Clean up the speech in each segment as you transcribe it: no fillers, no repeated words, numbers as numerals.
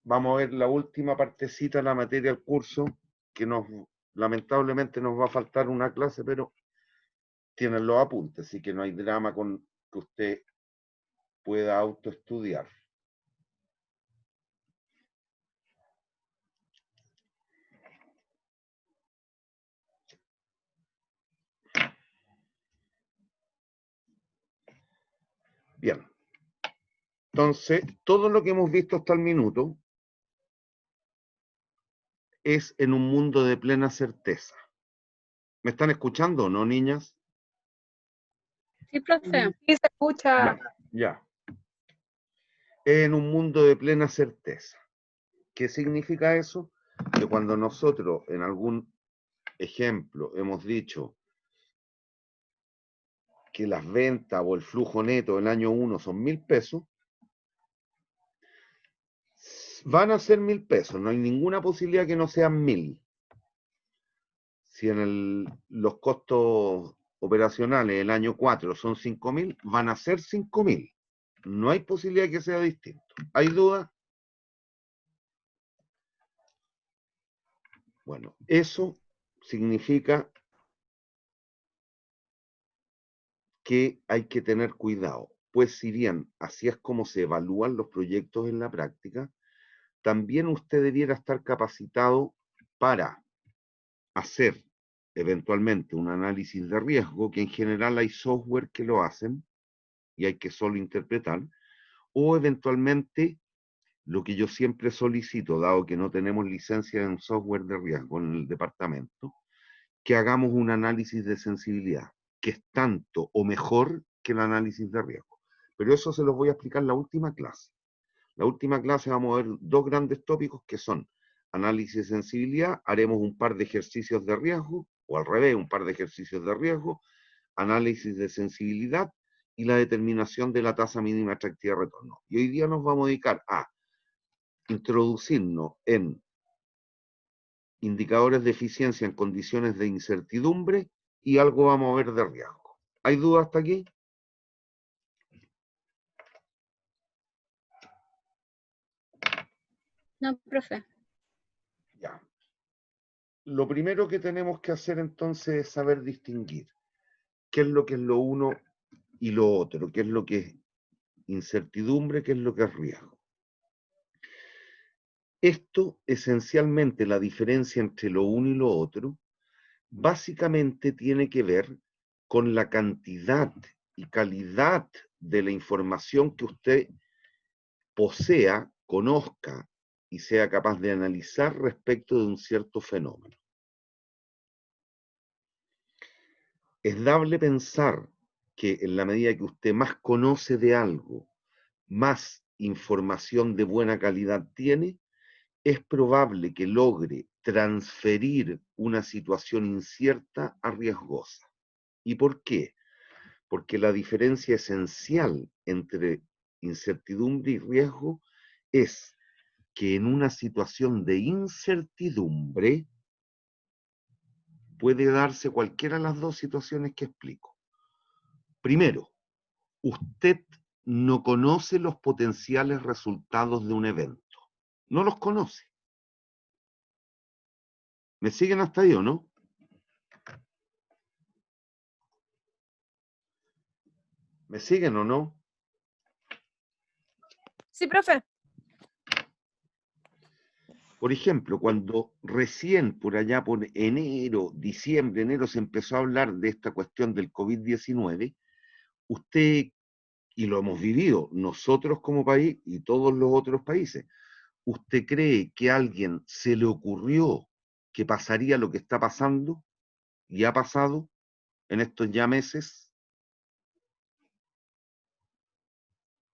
vamos a ver la última partecita de la materia del curso, que lamentablemente nos va a faltar una clase, pero tienen los apuntes, así que no hay drama con que usted pueda autoestudiar. Bien. Entonces, todo lo que hemos visto hasta el minuto es en un mundo de plena certeza. ¿Me están escuchando o no, niñas? Sí, profe. Sí, se escucha. Ya. En un mundo de plena certeza. ¿Qué significa eso? Que cuando nosotros en algún ejemplo hemos dicho que las ventas o el flujo neto del año 1 son 1.000 pesos, van a ser 1.000 pesos, no hay ninguna posibilidad que no sean 1.000. Si en los costos operacionales del año 4 son 5.000, van a ser 5.000. No hay posibilidad que sea distinto. ¿Hay duda? Bueno, eso significa que hay que tener cuidado, pues si bien así es como se evalúan los proyectos en la práctica, también usted debiera estar capacitado para hacer eventualmente un análisis de riesgo, que en general hay software que lo hacen y hay que solo interpretar, o eventualmente lo que yo siempre solicito, dado que no tenemos licencia en software de riesgo en el departamento, que hagamos un análisis de sensibilidad, que es tanto o mejor que el análisis de riesgo. Pero eso se los voy a explicar en la última clase. La última clase vamos a ver dos grandes tópicos que son análisis de sensibilidad, haremos un par de ejercicios de riesgo, o al revés, un par de ejercicios de riesgo, análisis de sensibilidad y la determinación de la tasa mínima atractiva de retorno. Y hoy día nos vamos a dedicar a introducirnos en indicadores de eficiencia en condiciones de incertidumbre y algo vamos a ver de riesgo. ¿Hay dudas hasta aquí? No, profe. Ya. Lo primero que tenemos que hacer entonces es saber distinguir qué es lo uno y lo otro, qué es lo que es incertidumbre, qué es lo que es riesgo. Esto, esencialmente, la diferencia entre lo uno y lo otro, básicamente tiene que ver con la cantidad y calidad de la información que usted posea, conozca y sea capaz de analizar respecto de un cierto fenómeno. Es dable pensar que en la medida que usted más conoce de algo, más información de buena calidad tiene, es probable que logre transferir una situación incierta a riesgosa. ¿Y por qué? Porque la diferencia esencial entre incertidumbre y riesgo es que en una situación de incertidumbre puede darse cualquiera de las dos situaciones que explico. Primero, usted no conoce los potenciales resultados de un evento. No los conoce. ¿Me siguen hasta ahí o no? ¿Me siguen o no? Sí, profe. Por ejemplo, cuando recién por allá por enero, diciembre, enero se empezó a hablar de esta cuestión del COVID-19, usted, y lo hemos vivido nosotros como país y todos los otros países, ¿usted cree que a alguien se le ocurrió que pasaría lo que está pasando y ha pasado en estos ya meses?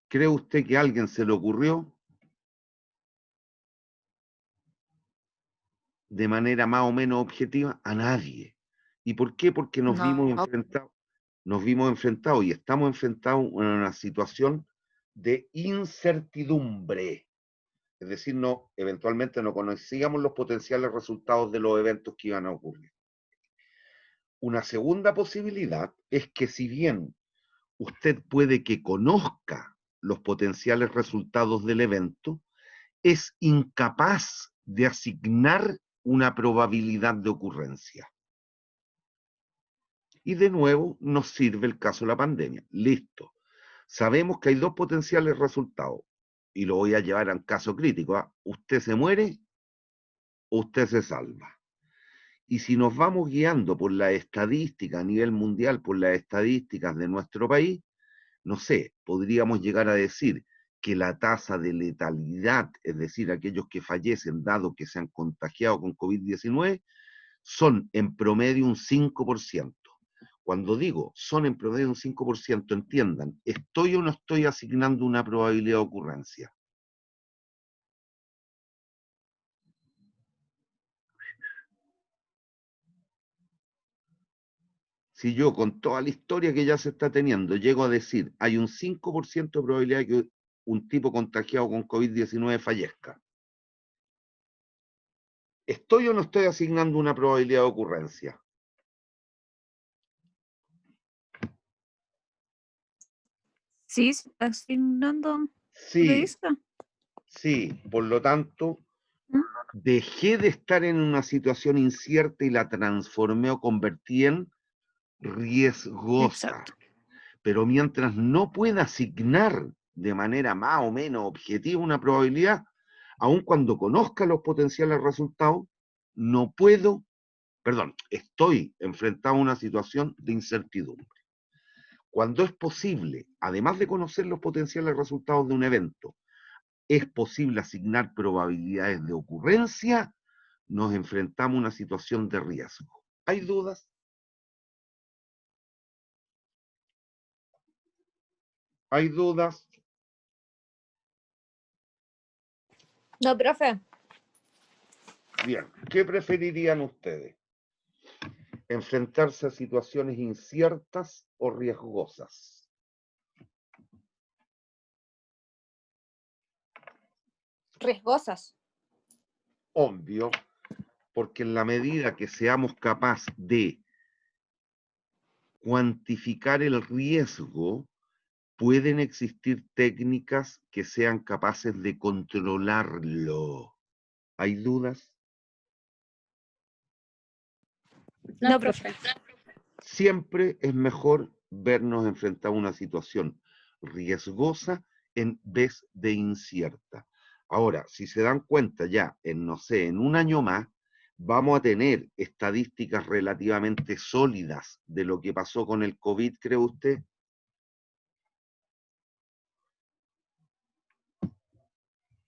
¿Cree usted que a alguien se le ocurrió de manera más o menos objetiva? A nadie. ¿Y por qué? Porque nos vimos enfrentados y estamos enfrentados en una situación de incertidumbre. Es decir, no, eventualmente no conocíamos los potenciales resultados de los eventos que iban a ocurrir. Una segunda posibilidad es que si bien usted puede que conozca los potenciales resultados del evento, es incapaz de asignar una probabilidad de ocurrencia. Y de nuevo nos sirve el caso de la pandemia. Listo. Sabemos que hay dos potenciales resultados. Y lo voy a llevar a un caso crítico. ¿Ah? Usted se muere o usted se salva. Y si nos vamos guiando por la estadística a nivel mundial, por las estadísticas de nuestro país, no sé, podríamos llegar a decir que la tasa de letalidad, es decir, aquellos que fallecen dado que se han contagiado con COVID-19, son en promedio un 5%. Cuando digo son en promedio un 5%, entiendan, ¿estoy o no estoy asignando una probabilidad de ocurrencia? Si yo con toda la historia que ya se está teniendo llego a decir hay un 5% de probabilidad de que un tipo contagiado con COVID-19 fallezca, ¿estoy o no estoy asignando una probabilidad de ocurrencia? Sí, se está asignando Sí, revista. sí, por lo tanto, ¿Mm? dejé de estar en una situación incierta y la transformé o convertí en riesgosa. Exacto. Pero mientras no pueda asignar de manera más o menos objetiva una probabilidad, aun cuando conozca los potenciales resultados, no puedo, estoy enfrentado a una situación de incertidumbre. Cuando es posible, además de conocer los potenciales resultados de un evento, es posible asignar probabilidades de ocurrencia, nos enfrentamos a una situación de riesgo. ¿Hay dudas? ¿Hay dudas? No, profe. Bien, ¿qué preferirían ustedes? ¿Enfrentarse a situaciones inciertas o riesgosas? Riesgosas. Obvio, porque en la medida que seamos capaces de cuantificar el riesgo, pueden existir técnicas que sean capaces de controlarlo. ¿Hay dudas? No, No, profe. Siempre es mejor vernos enfrentados a una situación riesgosa en vez de incierta. Ahora, si se dan cuenta ya, en no sé, en un año más, vamos a tener estadísticas relativamente sólidas de lo que pasó con el COVID, ¿cree usted?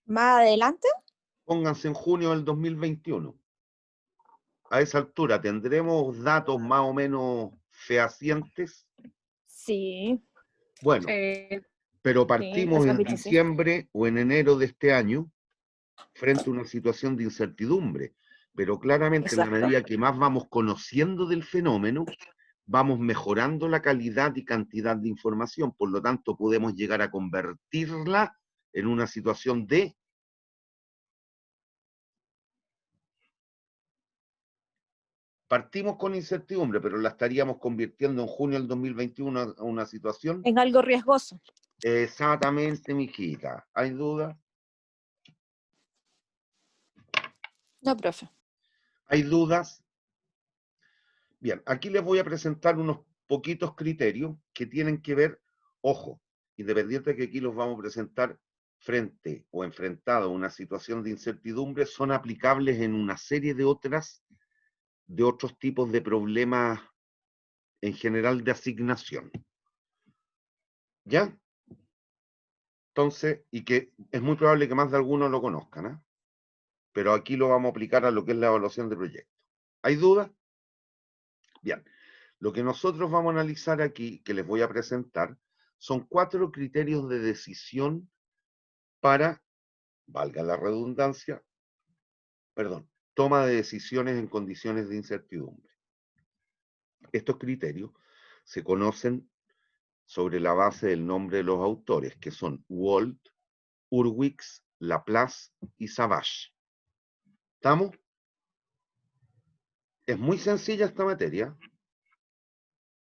¿Más adelante? Pónganse en junio del 2021. A esa altura, ¿tendremos datos más o menos fehacientes? Sí. Bueno, Sí. pero Sí, partimos hasta en fecha sí. diciembre o en enero de este año frente a una situación de incertidumbre. Pero claramente en la Exacto. medida que más vamos conociendo del fenómeno, vamos mejorando la calidad y cantidad de información. Por lo tanto, podemos llegar a convertirla en una situación de... Partimos con incertidumbre, pero la estaríamos convirtiendo en junio del 2021 a una situación... En algo riesgoso. Exactamente, mijita. ¿Hay duda? No, profe. ¿Hay dudas? Bien, aquí les voy a presentar unos poquitos criterios que tienen que ver, ojo, independiente de que aquí los vamos a presentar frente o enfrentado a una situación de incertidumbre, son aplicables en una serie de otros tipos de problemas en general de asignación. ¿Ya? Entonces, y que es muy probable que más de algunos lo conozcan, ¿eh? Pero aquí lo vamos a aplicar a lo que es la evaluación de proyectos. ¿Hay dudas? Bien, lo que nosotros vamos a analizar aquí, que les voy a presentar, son 4 criterios de decisión para, valga la redundancia, toma de decisiones en condiciones de incertidumbre. Estos criterios se conocen sobre la base del nombre de los autores, que son Wald, Hurwitz, Laplace y Savage. ¿Estamos? Es muy sencilla esta materia.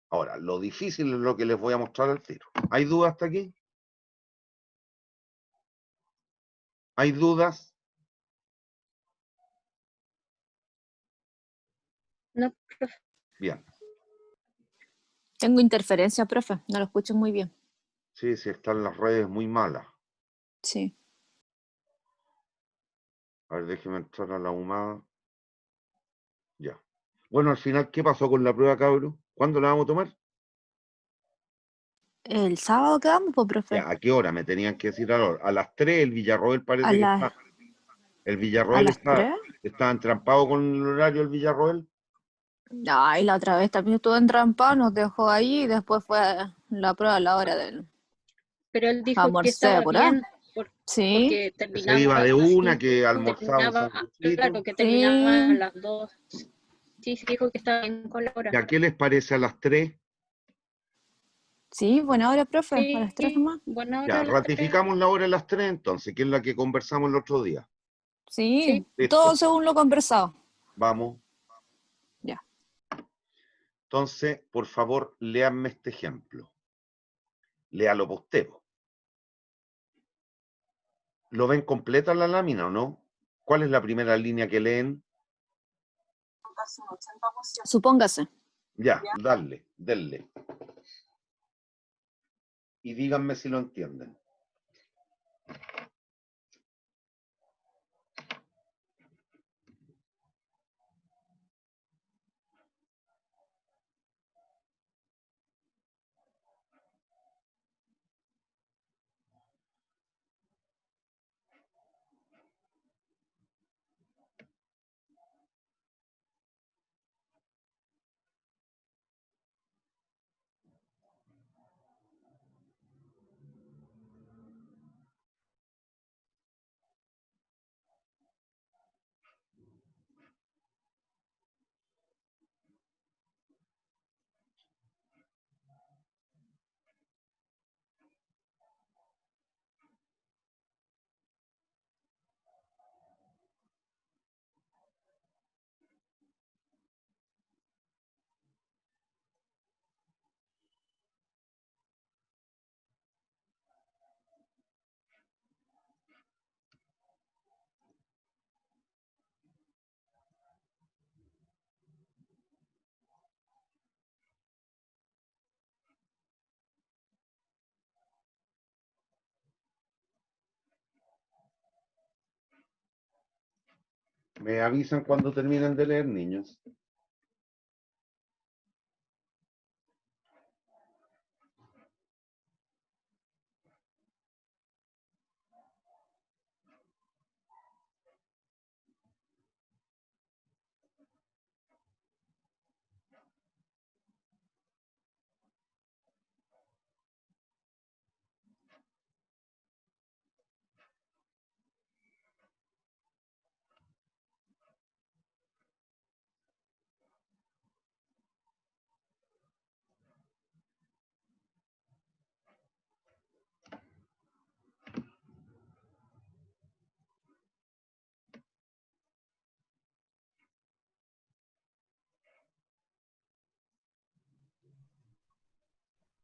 Ahora, lo difícil es lo que les voy a mostrar al tiro. ¿Hay dudas hasta aquí? ¿Hay dudas? No, profe. Bien. Tengo interferencia, profe. No lo escucho muy bien. Sí, sí, están las redes muy malas. Sí. A ver, déjeme entrar a la humada. Ya. Bueno, al final, ¿qué pasó con la prueba, cabro? ¿Cuándo la vamos a tomar? El sábado quedamos, pues, profe. Ya, ¿a qué hora? Me tenían que decir a la hora. A las 3 el Villarroel A parece que las está. El a Villarroel las 3. está entrampado con el horario del Villarroel. Ay, la otra vez también estuvo entrampado, nos dejó ahí y después fue la prueba a la hora del Pero él dijo que almorcé estaba por ahí. bien Sí, porque Que se iba terminaba, de una, sí, que almorzaba un terminaba, sanguchito. claro, que terminaba a sí, las 2. Sí, sí, dijo que estaba bien con la hora. ¿Y a qué les parece a las 3? sí, buena hora, profe, a las 3 Sí, nomás. buena hora Ya, a las 3. ratificamos la hora a las 3 entonces, que es la que conversamos el otro día. Sí, Sí, todo Listo, según lo conversado. vamos. Ya. Entonces, por favor, léanme este ejemplo. Léalo por usted, po. ¿Lo ven completa la lámina o no? ¿Cuál es la primera línea que leen? Supóngase. Ya, denle. Y díganme si lo entienden. Me avisan cuando terminen de leer, niños.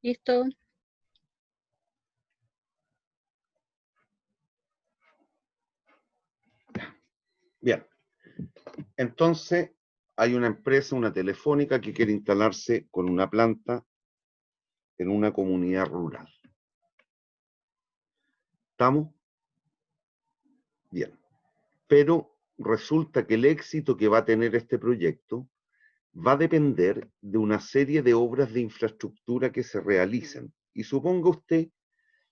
listo. Bien. Entonces, hay una empresa, una telefónica, que quiere instalarse con una planta en una comunidad rural. ¿Estamos? Bien. Pero resulta que el éxito que va a tener este proyecto va a depender de una serie de obras de infraestructura que se realicen. Y suponga usted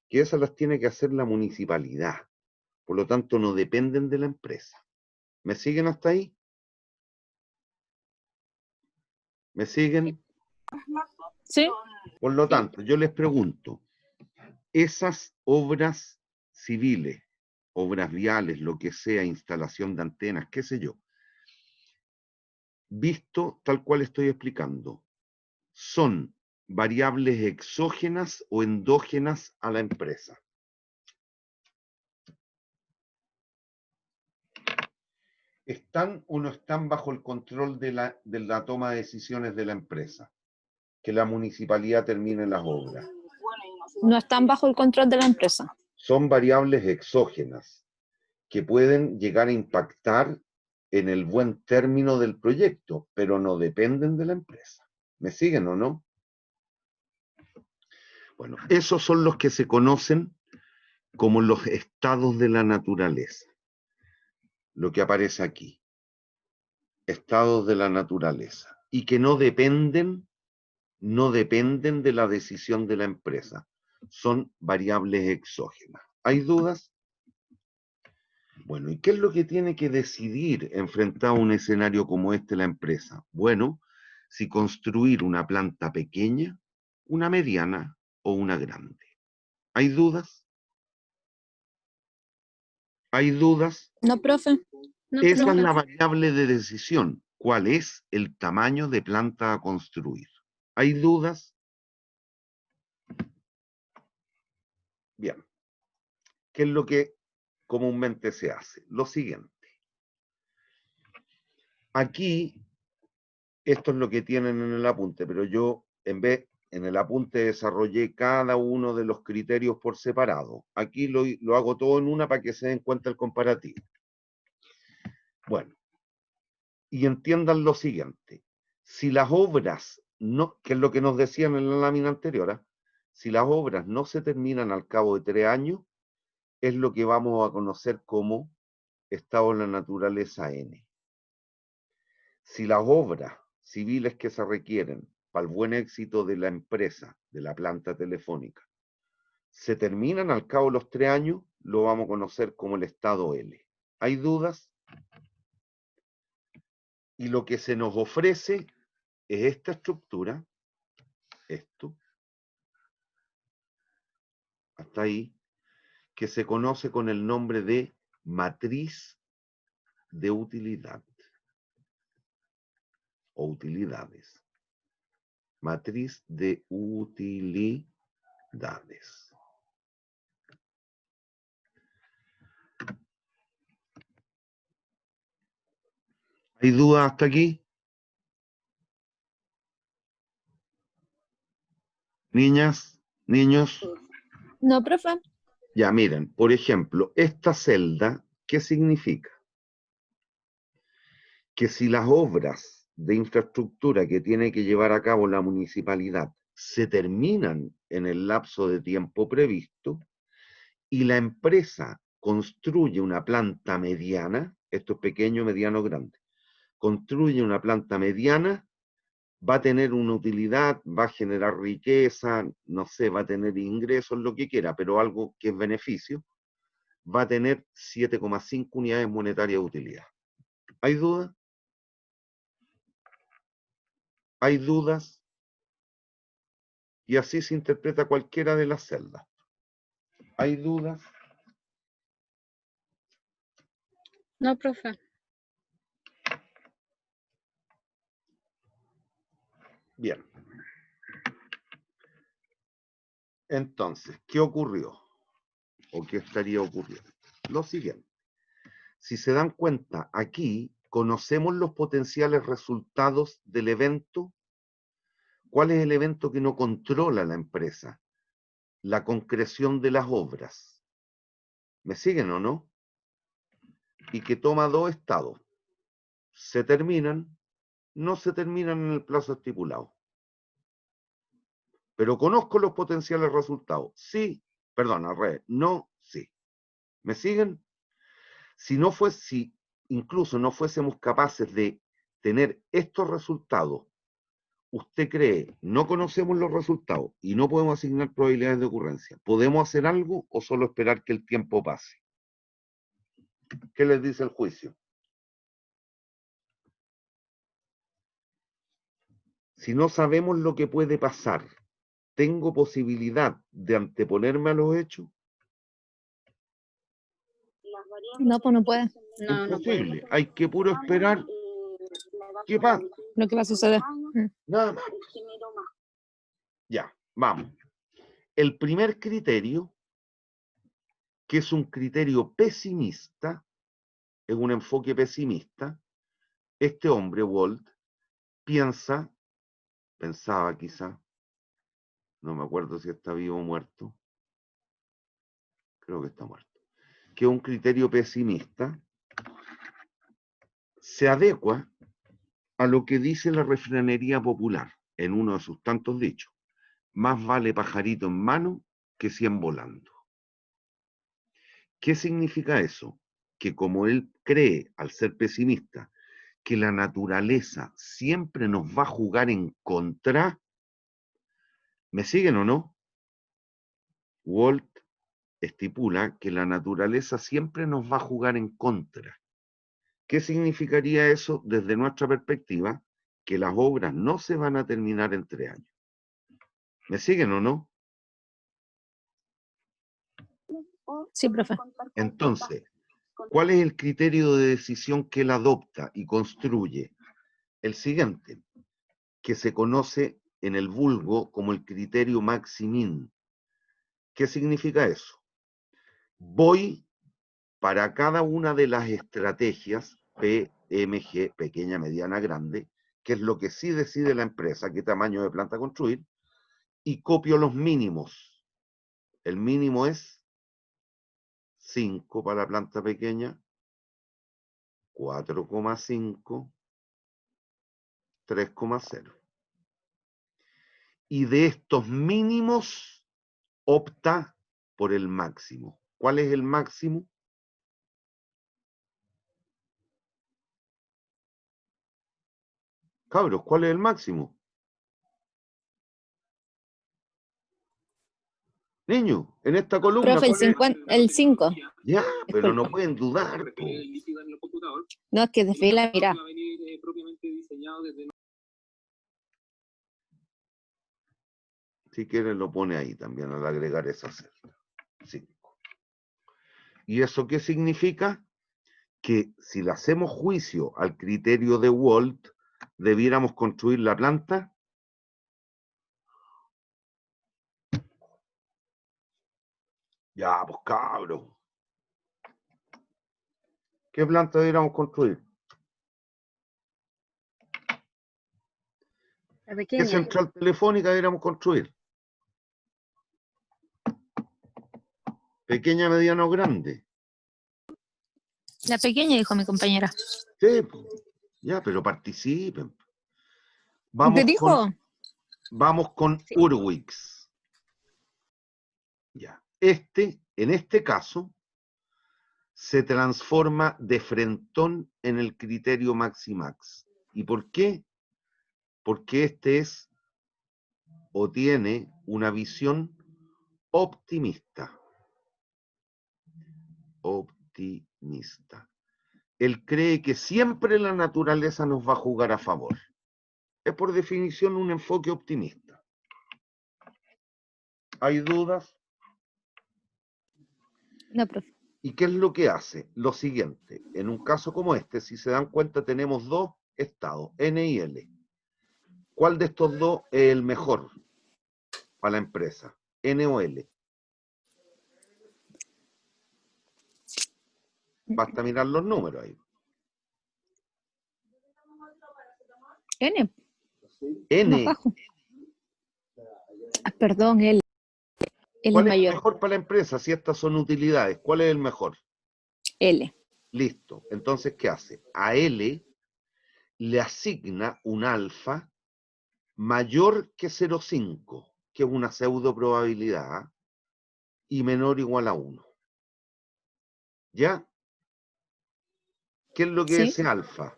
que esas las tiene que hacer la municipalidad. Por lo tanto, no dependen de la empresa. ¿Me siguen hasta ahí? ¿Me siguen? Sí, Por lo Sí, tanto, yo les pregunto, esas obras civiles, obras viales, lo que sea, instalación de antenas, qué sé yo, visto tal cual estoy explicando, ¿son variables exógenas o endógenas a la empresa? ¿Están o no están bajo el control de la toma de decisiones de la empresa? Que la municipalidad termine las obras. no están bajo el control de la empresa. Son variables exógenas. que pueden llegar a impactar en el buen término del proyecto, pero no dependen de la empresa. ¿Me siguen o no? Bueno, esos son los que se conocen como los estados de la naturaleza. Lo que aparece aquí. Estados de la naturaleza. Y que no dependen de la decisión de la empresa. Son variables exógenas. ¿Hay dudas? Bueno, ¿y qué es lo que tiene que decidir enfrentado a un escenario como este la empresa? Bueno, si construir una planta pequeña, una mediana o una grande. ¿Hay dudas? ¿Hay dudas? No, profe. No, Esa es profe. la variable de decisión. ¿Cuál es el tamaño de planta a construir? ¿Hay dudas? Bien. ¿Qué es lo que comúnmente se hace? Lo siguiente. Aquí, esto es lo que tienen en el apunte, pero yo en el apunte desarrollé cada uno de los criterios por separado. Aquí lo hago todo en una para que se den cuenta el comparativo. Bueno, y entiendan lo siguiente. Si las obras, no, que es lo que nos decían en la lámina anterior, si las obras no se terminan al cabo de 3 años, es lo que vamos a conocer como estado de la naturaleza N. Si las obras civiles que se requieren para el buen éxito de la empresa, de la planta telefónica, se terminan al cabo de los 3 años, lo vamos a conocer como el estado L. ¿Hay dudas? Y lo que se nos ofrece es esta estructura, esto, hasta ahí, que se conoce con el nombre de matriz de utilidad o utilidades. Matriz de utilidades. ¿Hay dudas hasta aquí? Niñas, niños. No, profe. Ya, miren, por ejemplo, esta celda, ¿qué significa? Que si las obras de infraestructura que tiene que llevar a cabo la municipalidad se terminan en el lapso de tiempo previsto y la empresa construye una planta mediana, esto es pequeño, mediano, grande, construye una planta mediana, va a tener una utilidad, va a generar riqueza, no sé, va a tener ingresos, lo que quiera, pero algo que es beneficio, va a tener 7,5 unidades monetarias de utilidad. ¿Hay dudas? ¿Hay dudas? Y así se interpreta cualquiera de las celdas. ¿Hay dudas? No, profe. Bien. Entonces, ¿qué ocurrió? ¿O qué estaría ocurriendo? Lo siguiente. Si se dan cuenta, aquí conocemos los potenciales resultados del evento. ¿Cuál es el evento que no controla la empresa? La concreción de las obras. ¿Me siguen o no? Y que toma 2 estados. Se terminan, no se terminan en el plazo estipulado. Pero conozco los potenciales resultados. Sí, perdón, al revés. No, sí. ¿Me siguen? Si incluso no fuésemos capaces de tener estos resultados, ¿usted cree, no conocemos los resultados y no podemos asignar probabilidades de ocurrencia? ¿Podemos hacer algo o solo esperar que el tiempo pase? ¿Qué les dice el juicio? Si no sabemos lo que puede pasar, ¿tengo posibilidad de anteponerme a los hechos? No, pues no puede. No, no puede. Imposible. Hay que puro esperar. ¿Qué pasa? Lo que va a suceder. Nada más. Ya, vamos. El primer criterio, que es un criterio pesimista, es un enfoque pesimista, este hombre, Walt, pensaba quizá, no me acuerdo si está vivo o muerto, creo que está muerto, que es un criterio pesimista, se adecua a lo que dice la refranería popular en uno de sus tantos dichos. Más vale pajarito en mano que 100 volando. ¿Qué significa eso? Que como él cree, al ser pesimista, que la naturaleza siempre nos va a jugar en contra, ¿me siguen o no? Walt estipula que la naturaleza siempre nos va a jugar en contra. ¿Qué significaría eso desde nuestra perspectiva? Que las obras no se van a terminar en 3 años. ¿Me siguen o no? Sí, profe. Entonces, ¿cuál es el criterio de decisión que él adopta y construye? El siguiente, que se conoce en el vulgo como el criterio Maximin. ¿Qué significa eso? Voy para cada una de las estrategias PMG, pequeña, mediana, grande, que es lo que sí decide la empresa, qué tamaño de planta construir, y copio los mínimos. El mínimo es 5 para la planta pequeña, 4,5, 3,0. Y de estos mínimos opta por el máximo. ¿Cuál es el máximo? Cabros, ¿cuál es el máximo? Niño, en esta columna. Profe, el 5. Ya, pero no pueden dudar. Po. No, es que desvié la mirada. Si quieren lo pone ahí también al agregar esa celda. 5. ¿Y eso qué significa? Que si le hacemos juicio al criterio de Walt, debiéramos construir la planta. Ya, pues cabros. ¿Qué planta debiéramos construir? La ¿Qué pequeña. central telefónica debiéramos construir? ¿Pequeña, mediana o grande? La pequeña, dijo mi compañera. Sí, pues. Ya, pero participen. ¿Te dijo? Vamos con Sí. Urwix. Ya. En este caso, se transforma de frentón en el criterio Maximax. ¿Y por qué? Porque este es o tiene una visión optimista. Optimista. Él cree que siempre la naturaleza nos va a jugar a favor. Es por definición un enfoque optimista. ¿Hay dudas? No, profe. ¿Y qué es lo que hace? Lo siguiente, en un caso como este, si se dan cuenta, tenemos dos estados, N y L. ¿Cuál de estos dos es el mejor para la empresa? ¿N o L? Basta mirar los números ahí. N. N. Más bajo. Perdón, L. L ¿Cuál es es el mayor. mejor para la empresa si estas son utilidades? ¿Cuál es el mejor? L. Listo. Entonces, ¿qué hace? A L le asigna un alfa mayor que 0,5, que es una pseudo probabilidad, y menor o igual a 1. ¿Ya? ¿Qué es lo que Sí. es alfa?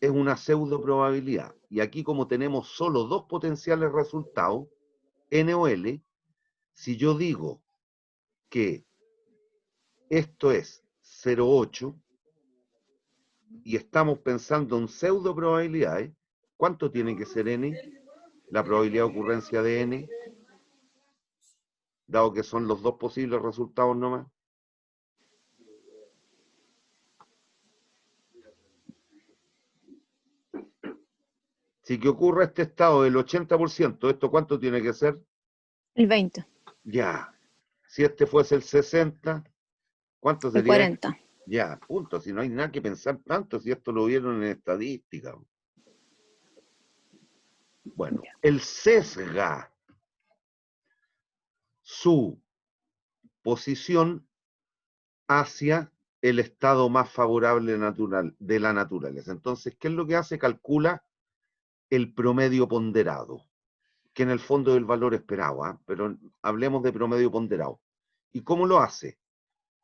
Es una pseudo probabilidad. Y aquí, como tenemos solo dos potenciales resultados, N o L, si yo digo que esto es 0,8 y estamos pensando en pseudo probabilidades, ¿cuánto tiene que ser N? La probabilidad de ocurrencia de N, dado que son los dos posibles resultados nomás. Si que ocurra este estado del 80%, ¿esto cuánto tiene que ser? El 20. Ya. Si este fuese el 60, ¿cuánto El sería? 40. Ya, punto. Si no hay nada que pensar tanto, si esto lo vieron en estadística. Bueno, el sesga su posición hacia el estado más favorable de la naturaleza. Entonces, ¿qué es lo que hace? Calcula el promedio ponderado, que en el fondo es el valor esperado, ¿eh? Pero hablemos de promedio ponderado. ¿Y cómo lo hace?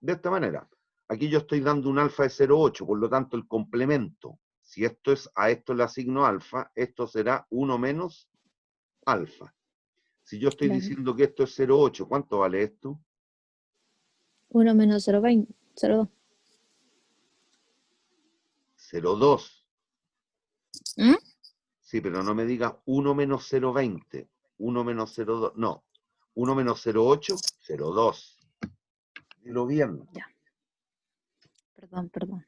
De esta manera. Aquí yo estoy dando un alfa de 0,8, por lo tanto el complemento, si esto es a esto le asigno alfa, esto será 1 menos alfa. Si yo estoy Claro. diciendo que esto es 0,8, ¿cuánto vale esto? 1 menos 0,20, 0,2. 0,2. ¿Mm? Sí, pero no me digas 1 menos 0,20, 1 menos 0,2, no. 1 menos 0,8, 0,2. Dilo bien. Ya. Perdón.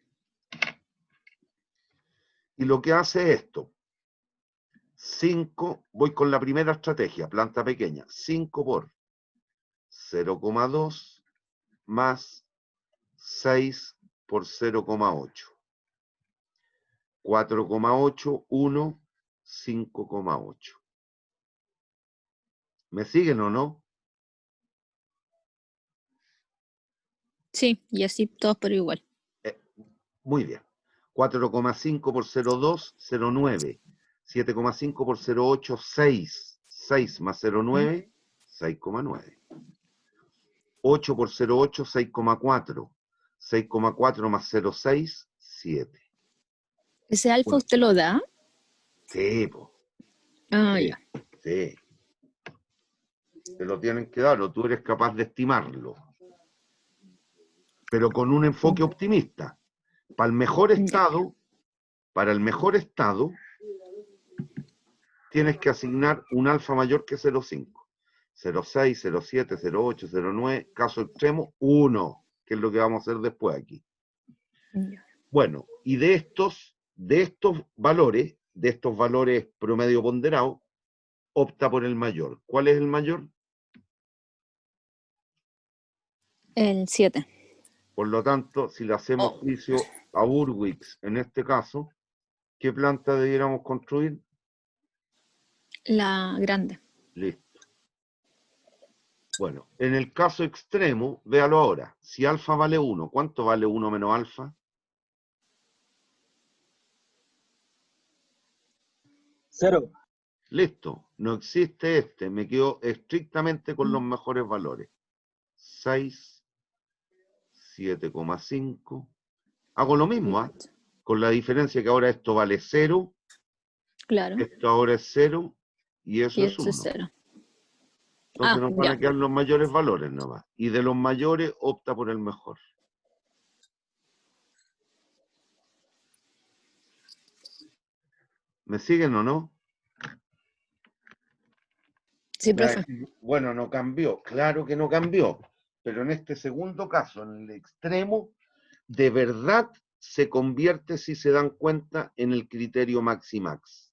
Y lo que hace esto, 5, voy con la primera estrategia, planta pequeña, 5 por 0,2 más 6 por 0,8. 4,8, 1, 5,8. ¿Me siguen o no? Sí, y así todos por igual. Muy bien. 4,5 por 0,2, 0,9. 7,5 por 0,8, 6. 6 más 0,9, 6,9. 8 por 0,8, 6,4. 6,4 más 0,6, 7. ¿Ese alfa Bueno, usted lo da? sí, po. Ah, Sí, ya. sí. Te lo tienen que dar o tú eres capaz de estimarlo. Pero con un enfoque optimista. Para el mejor estado, tienes que asignar un alfa mayor que 0,5. 0,6, 0,7, 0,8, 0,9, caso extremo, 1, que es lo que vamos a hacer después aquí. Ya. Bueno, y de estos valores promedio ponderado, opta por el mayor. ¿Cuál es el mayor? El 7. Por lo tanto, si le hacemos juicio a Urwix, en este caso, ¿qué planta debiéramos construir? La grande. Listo. Bueno, en el caso extremo, véalo ahora. Si alfa vale 1, ¿cuánto vale 1 menos alfa? 0. Listo. No existe este. Me quedo estrictamente con los mejores valores. 6, 7,5. Hago lo mismo, ¿eh? Con la diferencia que ahora esto vale 0, Claro. esto ahora es 0 y eso Y es eso es 1. 0. Entonces nos van a Ya. quedar los mayores valores nomás. Y de los mayores opta por el mejor. ¿Me siguen o no? Sí, Me va a profe. decir, bueno, no cambió. Claro que no cambió. Pero en este segundo caso, en el extremo, de verdad se convierte, si se dan cuenta, en el criterio Maximax.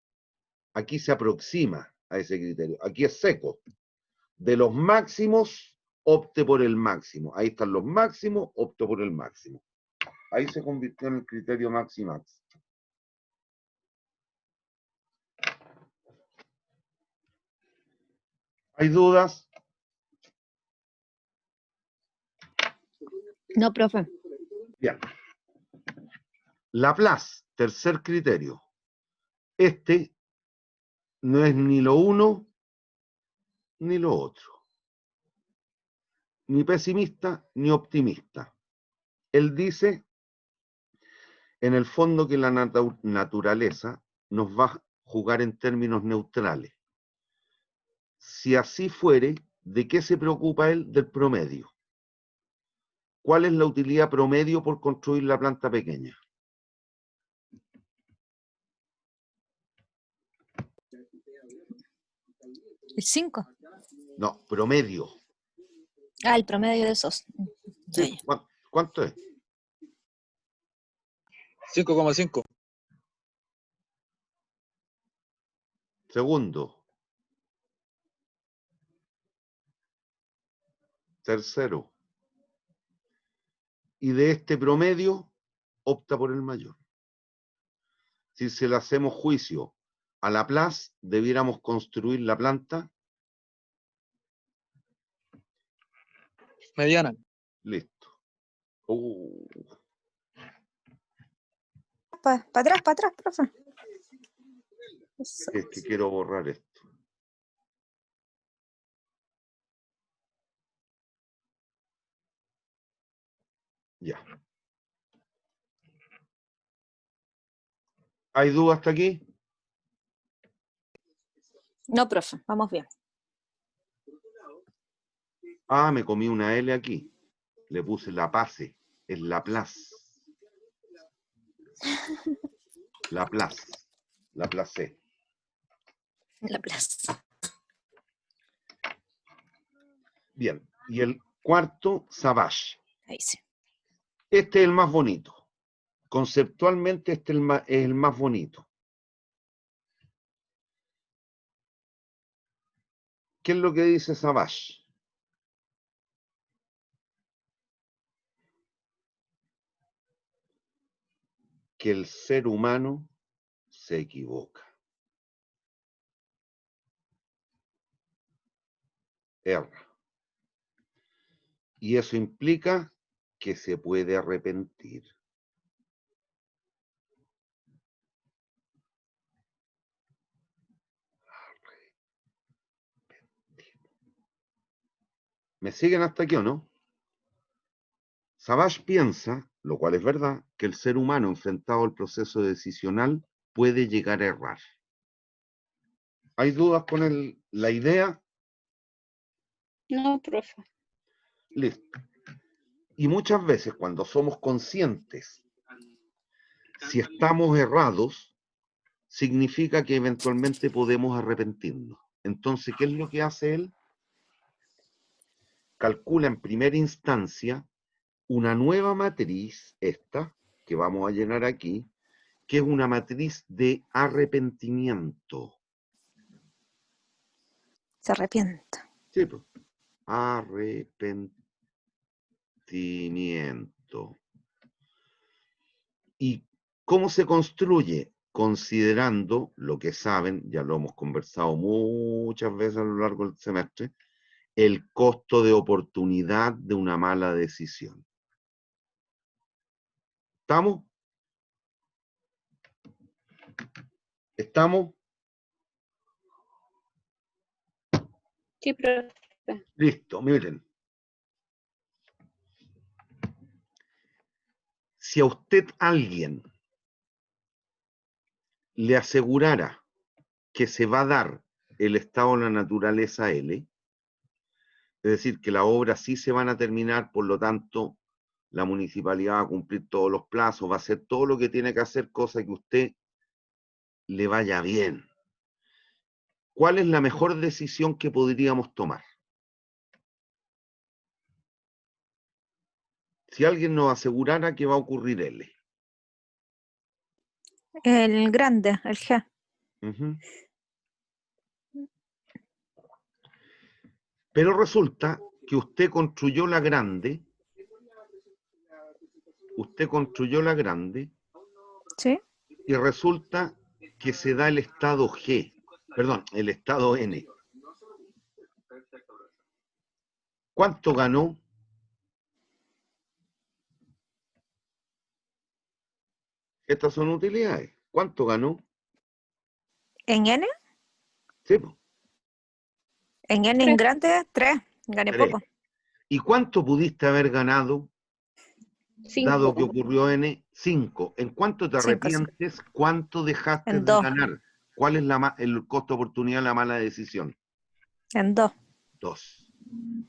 Aquí se aproxima a ese criterio. Aquí es seco. De los máximos, opte por el máximo. Ahí están los máximos, opto por el máximo. Ahí se convirtió en el criterio Maximax. ¿Hay dudas? No, profe. Bien. Laplace, tercer criterio. Este no es ni lo uno ni lo otro. Ni pesimista ni optimista. Él dice, en el fondo, que la naturaleza nos va a jugar en términos neutrales. Si así fuere, ¿de qué se preocupa él? Del promedio. ¿Cuál es la utilidad promedio por construir la planta pequeña? El 5. No, promedio. Ah, el promedio de esos. Sí, ¿cuánto es? 5,5. Segundo. Tercero. Y de este promedio, opta por el mayor. Si se le hacemos juicio a Laplace, debiéramos construir la planta. Mediana. Listo. Uh, Para atrás, profe. Eso. es que quiero borrar esto. Ya. ¿Hay dudas hasta aquí? No, profe, vamos bien. Ah, me comí una L aquí. Le puse la pase. Es Laplace. Laplace. Laplace. La plaza. Bien. Y el cuarto, Savage. Ahí sí. Este es el más bonito. Conceptualmente este es el más bonito. ¿Qué es lo que dice Savage? Que el ser humano se equivoca. Erra. Y eso implica que se puede arrepentir. ¿Me siguen hasta aquí o no? Savage piensa, lo cual es verdad, que el ser humano enfrentado al proceso decisional puede llegar a errar. ¿Hay dudas con la idea? No, profe. Listo. Y muchas veces cuando somos conscientes, si estamos errados, significa que eventualmente podemos arrepentirnos. Entonces, ¿qué es lo que hace él? Calcula en primera instancia una nueva matriz, esta, que vamos a llenar aquí, que es una matriz de arrepentimiento. Se arrepiente. Sí, pues. Arrepentimiento. ¿Y cómo se construye? Considerando lo que saben, ya lo hemos conversado muchas veces a lo largo del semestre, el costo de oportunidad de una mala decisión. ¿Estamos? ¿Estamos? Sí, profe. Listo, miren. Si a usted alguien le asegurara que se va a dar el estado de la naturaleza L, es decir, que las obras sí se van a terminar, por lo tanto, la municipalidad va a cumplir todos los plazos, va a hacer todo lo que tiene que hacer, cosa que a usted le vaya bien. ¿Cuál es la mejor decisión que podríamos tomar? Si alguien nos asegurara que va a ocurrir L. El grande, el G. Uh-huh. Pero resulta que usted construyó la grande, ¿Sí? y resulta que se da el estado G, perdón, el estado N. ¿Cuánto ganó? Estas son utilidades. ¿Cuánto ganó? ¿En N? Sí, pues, En N en grande, 3. Gané 3. poco. ¿Y cuánto pudiste haber ganado, dado que 5. ocurrió N? 5. ¿En cuánto te 5, sí. arrepientes? ¿Cuánto dejaste En de 2. ganar? ¿Cuál es el costo de oportunidad de la mala decisión? En 2. 2.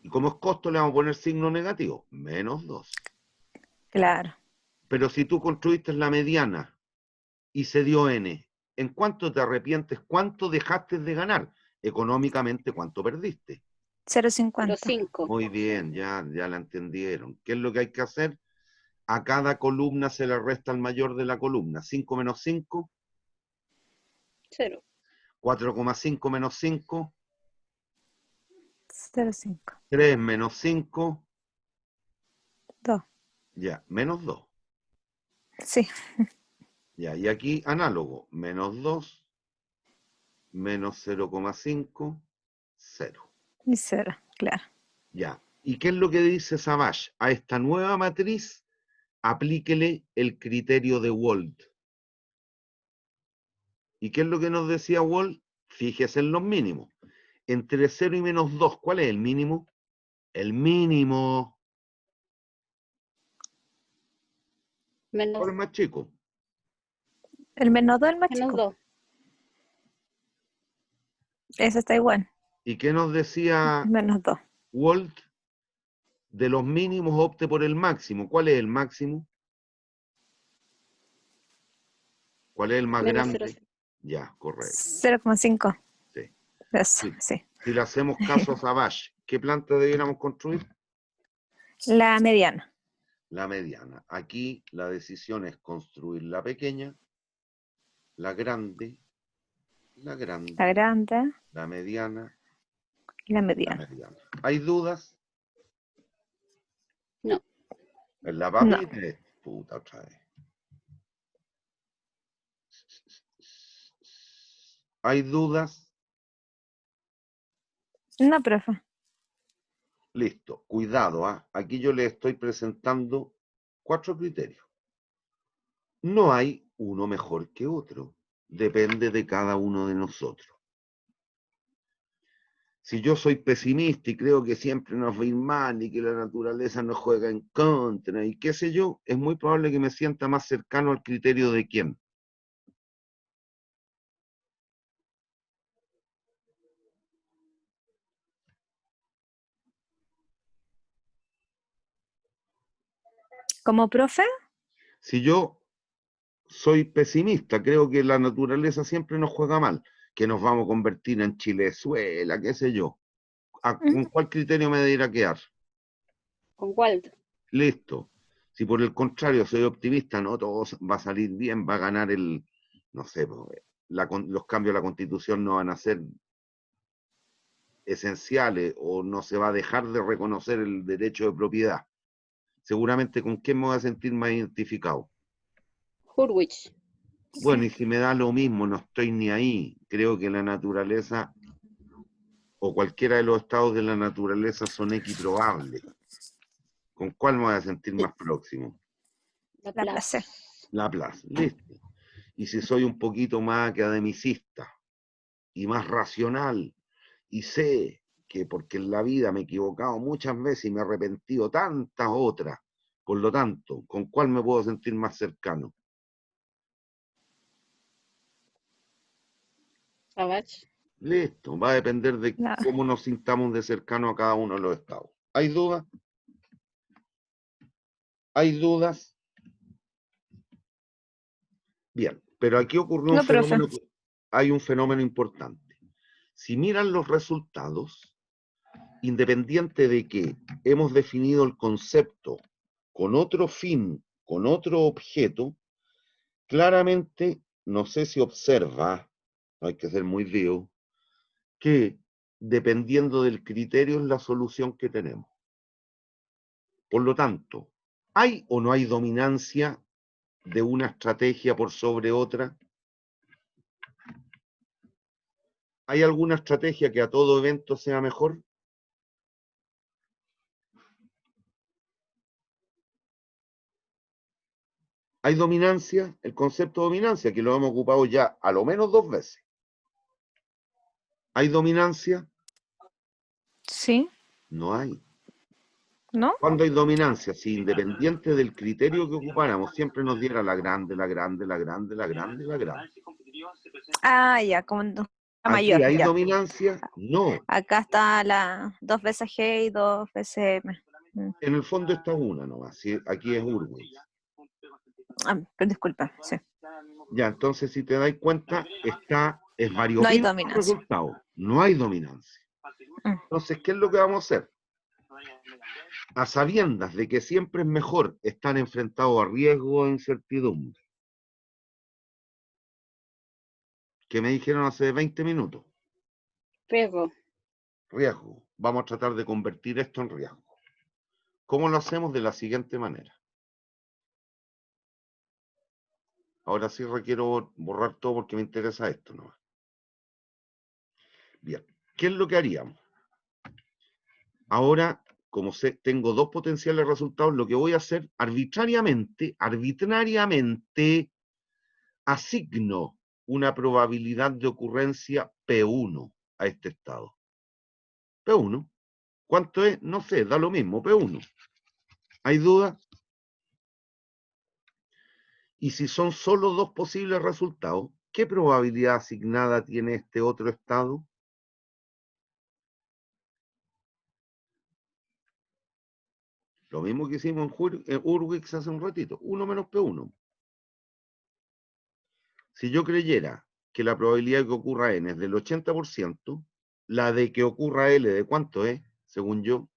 Y como es costo, le vamos a poner signo negativo. Menos 2. Claro. Pero si tú construiste la mediana y se dio N, ¿en cuánto te arrepientes? ¿Cuánto dejaste de ganar? Económicamente, ¿cuánto perdiste? 0,50. 5. Muy bien, ya la entendieron. ¿Qué es lo que hay que hacer? A cada columna se le resta el mayor de la columna. 5 menos 5, 0. 4,5 menos 5, 0,5. 3 menos 5, 2. ya, menos 2. Sí. Ya, y aquí análogo, menos 2, menos 0,5, 0. Y 0, claro. Ya. ¿Y qué es lo que dice Savage? A esta nueva matriz aplíquele el criterio de Wald. ¿Y qué es lo que nos decía Wald? Fíjese en los mínimos. Entre 0 y menos 2, ¿cuál es el mínimo? El mínimo. Menos, ¿Cuál es más chico? El menos 2 es el más menos chico. 2. Ese está igual. ¿Y qué nos decía Menos 2. Wald? De los mínimos opte por el máximo. ¿Cuál es el máximo? ¿Cuál es el más Menos grande? 0,5. Ya, correcto. 0,5. Sí. Eso, Sí. sí. Si le hacemos caso a Savage, ¿qué planta debiéramos construir? La mediana. La mediana. Aquí la decisión es construir la pequeña, la grande, la grande, La grande la mediana, y la la mediana. mediana. ¿Hay dudas? No. ¿En la No. papita? Puta, otra vez. ¿Hay dudas? No, profe. Listo. Cuidado, ¿ah? Aquí yo les estoy presentando 4 criterios. No hay uno mejor que otro. Depende de cada uno de nosotros. Si yo soy pesimista y creo que siempre nos va a ir mal y que la naturaleza nos juega en contra y qué sé yo, es muy probable que me sienta más cercano al criterio de quién. ¿Como profe? Si yo soy pesimista, creo que la naturaleza siempre nos juega mal, que nos vamos a convertir en Chilezuela, qué sé yo. ¿Con cuál criterio me debería quedar? Con Wald. Listo. Si por el contrario soy optimista, no todo va a salir bien, va a ganar no sé, los cambios a la Constitución no van a ser esenciales o no se va a dejar de reconocer el derecho de propiedad. Seguramente con quién me voy a sentir más identificado. Hurwitz. Bueno, y si me da lo mismo, no estoy ni ahí. Creo que la naturaleza o cualquiera de los estados de la naturaleza son equiprobables. ¿Con cuál me voy a sentir más próximo? La La placé. Place. Laplace, listo. Y si soy un poquito más academicista y más racional y sé que porque en la vida me he equivocado muchas veces y me he arrepentido tantas otras, por lo tanto, ¿con cuál me puedo sentir más cercano? Savage. Listo, va a depender de No. cómo nos sintamos de cercano a cada uno de los estados. ¿Hay dudas? ¿Hay dudas? Bien, pero aquí ocurrió un No, profe. fenómeno, hay un fenómeno importante. Si miran los resultados, independiente de que hemos definido el concepto con otro fin, con otro objeto, claramente, no sé si observa, no hay que ser muy vivo, que dependiendo del criterio es la solución que tenemos. Por lo tanto, ¿hay o no hay dominancia de una estrategia por sobre otra? ¿Hay alguna estrategia que a todo evento sea mejor? ¿Hay dominancia? El concepto de dominancia, que lo hemos ocupado ya a lo menos 2 veces. ¿Hay dominancia? Sí. No hay. ¿No? ¿Cuándo hay dominancia? Si independiente del criterio que ocupáramos, siempre nos diera la grande, la grande, la grande, la grande, la grande. Ah, ya, como la ¿Aquí mayor. hay Ya. dominancia? No. Acá está la 2 veces G y 2 veces M. En el fondo está una nomás. Si aquí es Urwitz. Pero disculpa, sí. Ya, entonces si te dais cuenta, es No hay variopinto el dominancia. resultado. No hay dominancia. Entonces, ¿qué es lo que vamos a hacer? A sabiendas de que siempre es mejor estar enfrentado a riesgo e incertidumbre. ¿Qué me dijeron hace 20 minutos? Riesgo. Riesgo. Vamos a tratar de convertir esto en riesgo. ¿Cómo lo hacemos? De la siguiente manera. Ahora sí requiero borrar todo porque me interesa esto, ¿no? Bien. ¿Qué es lo que haríamos? Ahora como tengo dos potenciales resultados, lo que voy a hacer arbitrariamente, asigno una probabilidad de ocurrencia P1 a este estado. P1. ¿Cuánto es? No sé, da lo mismo, P1. ¿Hay duda? Y si son solo dos posibles resultados, ¿qué probabilidad asignada tiene este otro estado? Lo mismo que hicimos en Hurwitz hace un ratito, 1 menos P1. Si yo creyera que la probabilidad de que ocurra N es del 80%, la de que ocurra L, ¿de cuánto es? Según yo.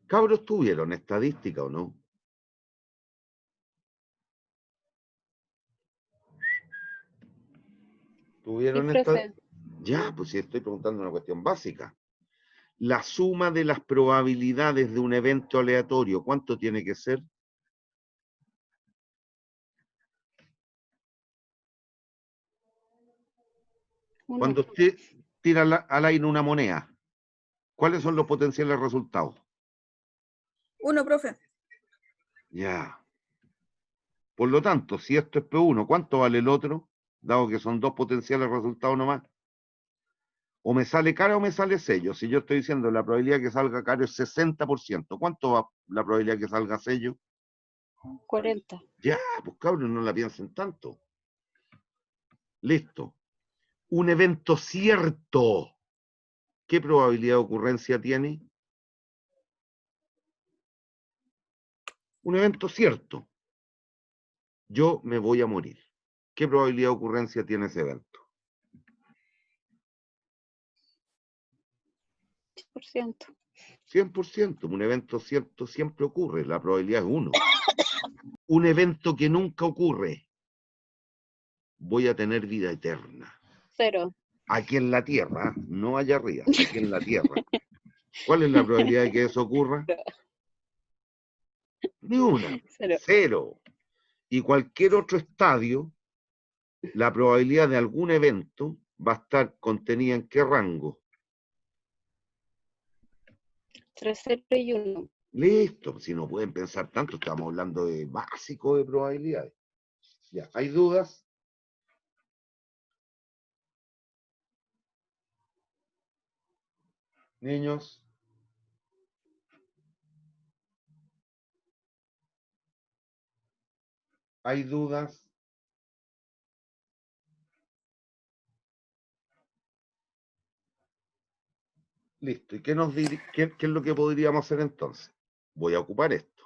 ¿Cabros tuvieron estadística o no? Sí, ¿Tuvieron profe. Ya, pues sí, estoy preguntando una cuestión básica. La suma de las probabilidades de un evento aleatorio, ¿cuánto tiene que ser? Uno. Cuando usted tira al aire una moneda, ¿cuáles son los potenciales resultados? 1, profe. Ya. Por lo tanto, si esto es P1, ¿cuánto vale el otro? Dado que son dos potenciales resultados nomás. O me sale cara o me sale sello. Si yo estoy diciendo la probabilidad que salga caro es 60%, ¿cuánto va la probabilidad que salga sello? 40. Ya, pues cabros, no la piensen tanto. Listo. Un evento cierto, ¿qué probabilidad de ocurrencia tiene? Un evento cierto. Yo me voy a morir. ¿Qué probabilidad de ocurrencia tiene ese evento? 10%. 100%. Un evento cierto siempre ocurre. La probabilidad es 1. Un evento que nunca ocurre. Voy a tener vida eterna. 0. Aquí en la Tierra, no allá arriba, aquí en la Tierra. ¿Cuál es la probabilidad de que eso ocurra? Ni una. 0. 0. Y cualquier otro estadio, la probabilidad de algún evento va a estar contenida en qué rango. 3, 0 y 1. Listo, si no pueden pensar tanto, estamos hablando de básico de probabilidades. Ya, ¿hay dudas? Niños. ¿Hay dudas? Listo. ¿Y qué es lo que podríamos hacer entonces? Voy a ocupar esto.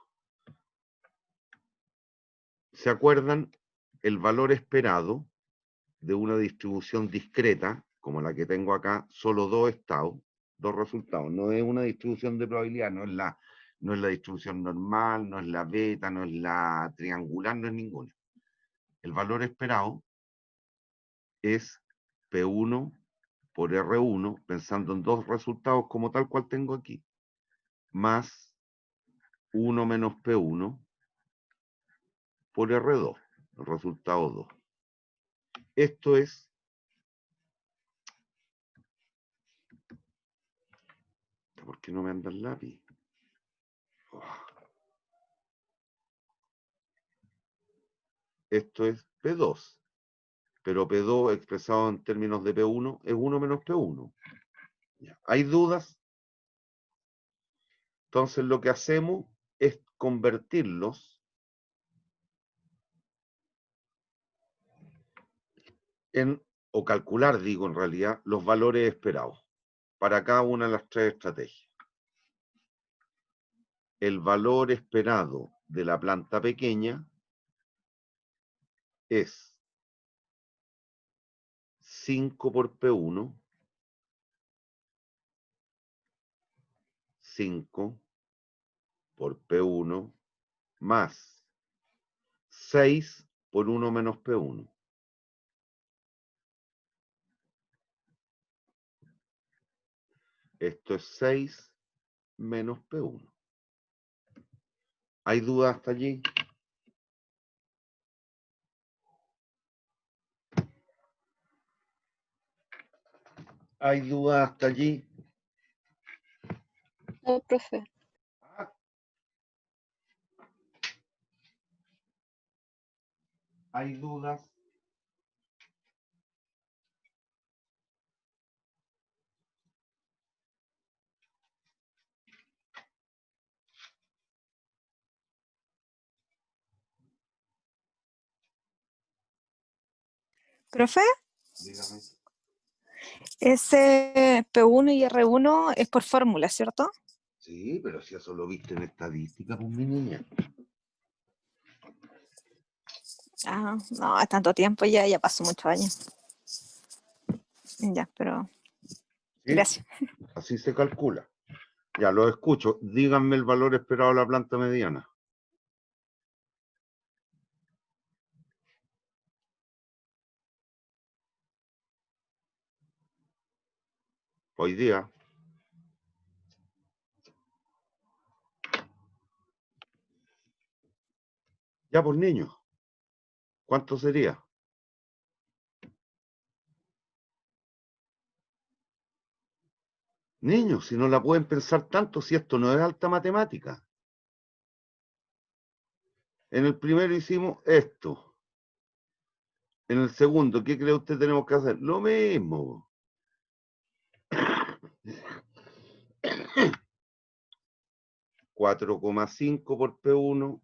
¿Se acuerdan? El valor esperado de una distribución discreta, como la que tengo acá, solo dos estados, dos resultados. No es una distribución de probabilidad, no es la distribución normal, no es la beta, no es la triangular, no es ninguna. El valor esperado es P1 por R1, pensando en dos resultados como tal cual tengo aquí, más 1 menos P1 por R2, el resultado 2. Esto es, ¿por qué no me anda el lápiz? Esto es P2, pero P2 expresado en términos de P1 es 1 menos P1. ¿Hay dudas? Entonces lo que hacemos es convertirlos o calcular, digo en realidad, los valores esperados para cada una de las tres estrategias. El valor esperado de la planta pequeña es 5 por P1, 5 por P1, más 6 por 1 menos P1. Esto es 6 menos P1. ¿Hay dudas hasta allí? ¿Hay dudas hasta allí? No, profe. ¿Hay dudas? Profe, Dígame. ese P1 y R1 es por fórmula, ¿cierto? Sí, pero si eso lo viste en estadística, pues mi niña. Ah, no, es tanto tiempo ya pasó muchos años. Ya, pero ¿Sí? gracias. Así se calcula. Ya lo escucho. Díganme el valor esperado de la planta mediana. Hoy día. Ya, por niños. ¿Cuánto sería? Niños, si no la pueden pensar tanto, si esto no es alta matemática. En el primero hicimos esto. En el segundo, ¿qué cree usted tenemos que hacer? Lo mismo. 4,5 por P1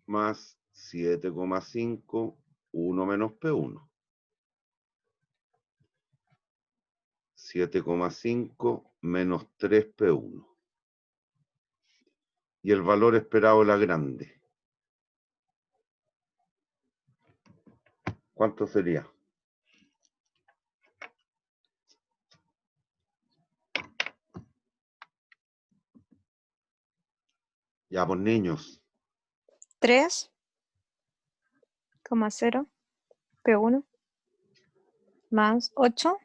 más 7,5, 1 menos P1. 7,5 menos 3P1. Y el valor esperado de la grande. ¿Cuánto sería? Ya, pues niños. 3,0 P1 más 8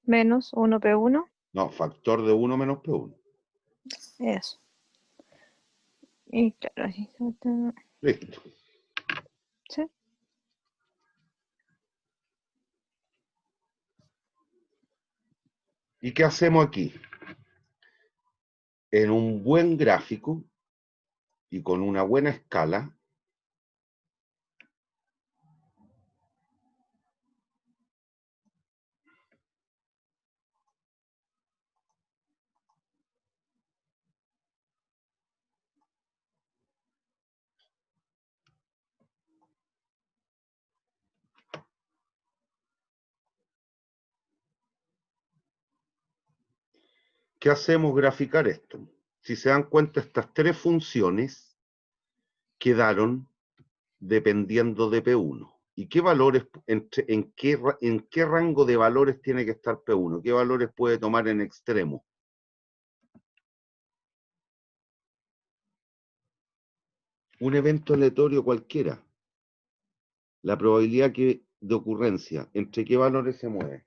menos 1 P1. No, factor de 1 menos P1. Eso. Y claro, ahí está. Listo. ¿Sí? ¿Y qué hacemos aquí? En un buen gráfico y con una buena escala, ¿qué hacemos? Graficar esto. Si se dan cuenta, estas tres funciones quedaron dependiendo de P1. ¿Y qué valores, en qué rango de valores tiene que estar P1? ¿Qué valores puede tomar en extremo? Un evento aleatorio cualquiera. La probabilidad de ocurrencia, ¿entre qué valores se mueve?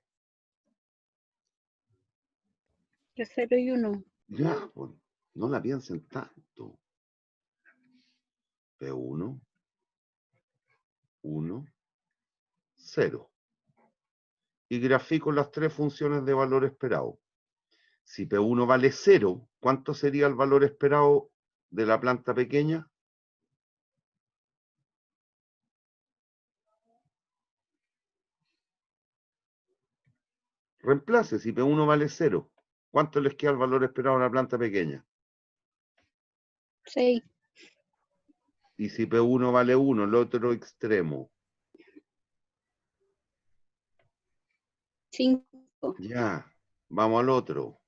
De 0 y 1. Ya, pues, no la piensen tanto. P1, 1, 0. Y grafico las tres funciones de valor esperado. Si P1 vale 0, ¿cuánto sería el valor esperado de la planta pequeña? Reemplace, si P1 vale 0, ¿cuánto les queda el valor esperado a la planta pequeña? 6. Y si P1 vale 1, el otro extremo. 5. Ya, vamos al otro.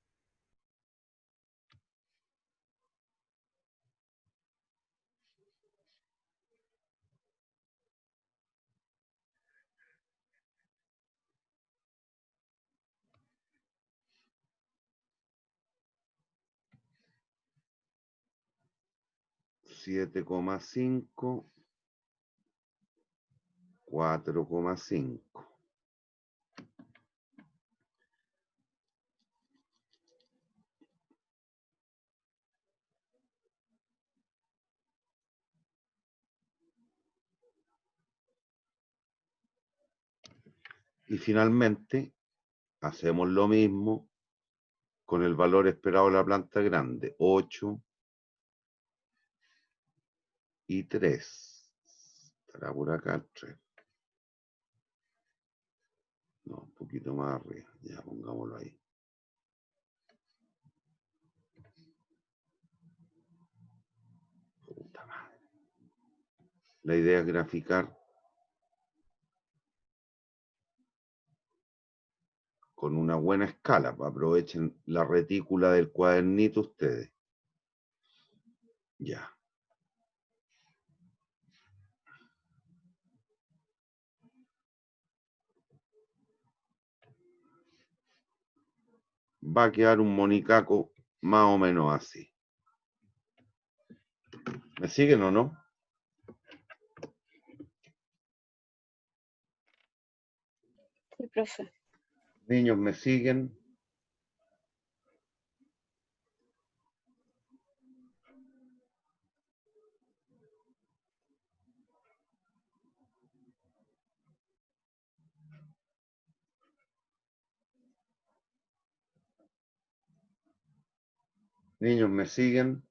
$7,5, 4,5. Y finalmente, hacemos lo mismo con el valor esperado de la planta grande, 8 y 3. Estará por acá el 3. No, un poquito más arriba. Ya, pongámoslo ahí. Puta madre. La idea es graficar con una buena escala. Aprovechen la retícula del cuadernito ustedes. Ya. Va a quedar un monicaco más o menos así. ¿Me siguen o no? Sí, profe. Niños, ¿me siguen? Niños, ¿me siguen?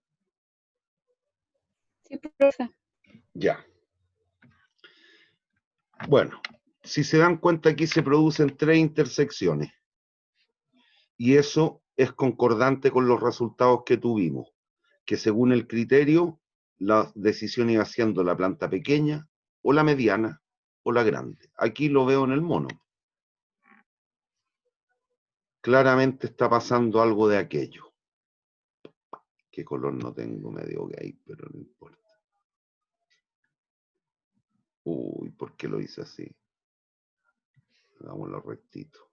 Sí, profe. Ya. Bueno, si se dan cuenta, aquí se producen 3 intersecciones. Y eso es concordante con los resultados que tuvimos, que según el criterio, la decisión iba siendo la planta pequeña, o la mediana, o la grande. Aquí lo veo en el mono. Claramente está pasando algo de aquello. ¿Qué color no tengo? Medio gay, pero no importa. Uy, ¿por qué lo hice así? Hagámoslo rectito.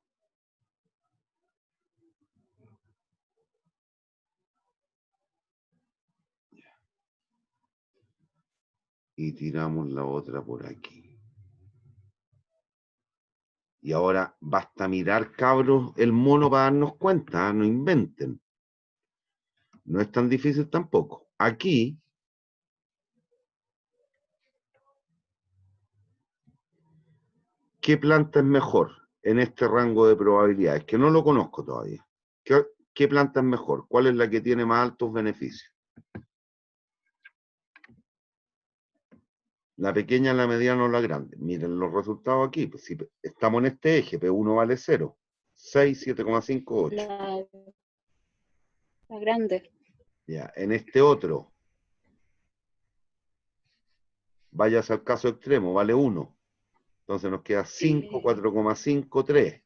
Y tiramos la otra por aquí. Y ahora basta mirar, cabros, el mono para darnos cuenta, ¿eh? No inventen. No es tan difícil tampoco. Aquí, ¿qué planta es mejor en este rango de probabilidades? Que no lo conozco todavía. ¿Qué planta es mejor? ¿Cuál es la que tiene más altos beneficios? La pequeña, la mediana o la grande. Miren los resultados aquí. Pues si estamos en este eje, P1 vale 0. 6, 7,58. La grande. Ya, en este otro, vayas al caso extremo, vale 1. Entonces nos queda 5, 4,5, 3.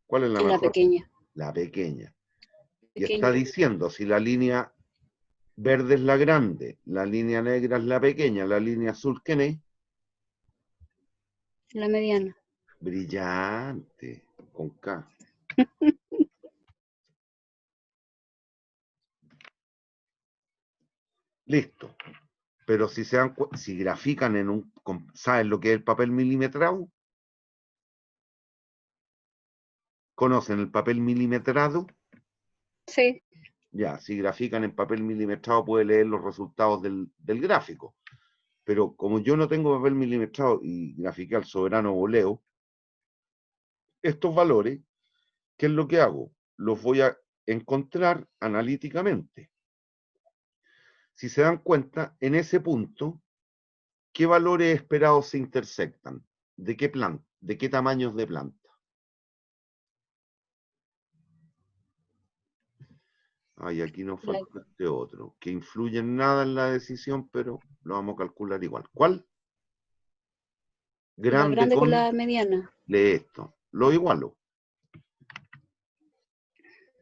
¿Cuál es la Y la mejor? pequeña. La pequeña. Y está Pequeña. diciendo, si la línea verde es la grande, la línea negra es la pequeña, la línea azul, ¿quién es? La mediana. Brillante, con K. Listo. Pero si se dan si grafican en un, ¿saben lo que es el papel milimetrado? ¿Conocen el papel milimetrado? Sí. Ya, si grafican en papel milimetrado puede leer los resultados del gráfico. Pero como yo no tengo papel milimetrado y grafiqué al soberano voleo, estos valores, ¿qué es lo que hago? Los voy a encontrar analíticamente. Si se dan cuenta, en ese punto, ¿qué valores esperados se intersectan? ¿De qué planta? ¿De qué tamaños de planta? Ay, aquí nos falta este otro, que influye en nada en la decisión, pero lo vamos a calcular igual. ¿Cuál? La Grande grande con con, la mediana. lee esto, lo igualo.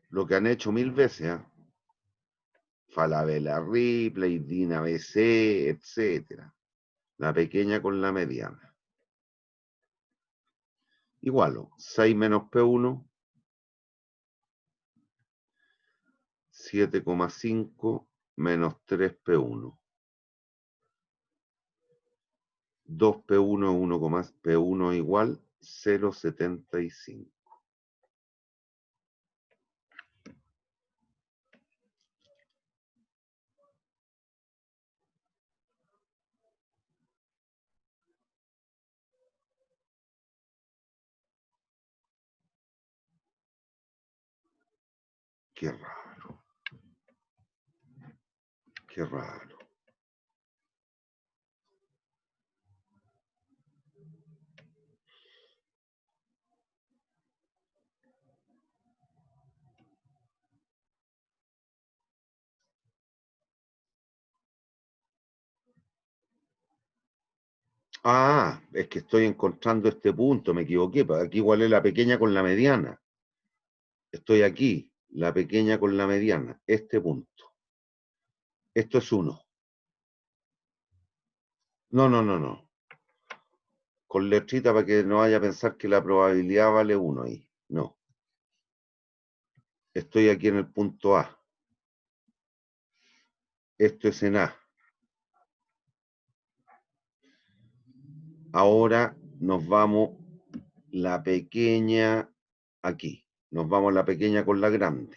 Lo que han hecho 1000 veces, ¿eh? Falabella Ripley, Dina BC, etcétera. La pequeña con la mediana. Igualo, 6 menos P1, 7,5 menos 3P1. 2P1 es 1, P1 igual 0,75. Qué raro. Qué raro. Ah, es que estoy encontrando este punto, me equivoqué. Aquí igual es la pequeña con la mediana. Estoy aquí, la pequeña con la mediana, este punto. Esto es 1. No, no, no, no. Con letrita para que no vaya a pensar que la probabilidad vale 1 ahí. No. Estoy aquí en el punto A. Esto es en A. Ahora nos vamos la pequeña aquí. Nos vamos la pequeña con la grande.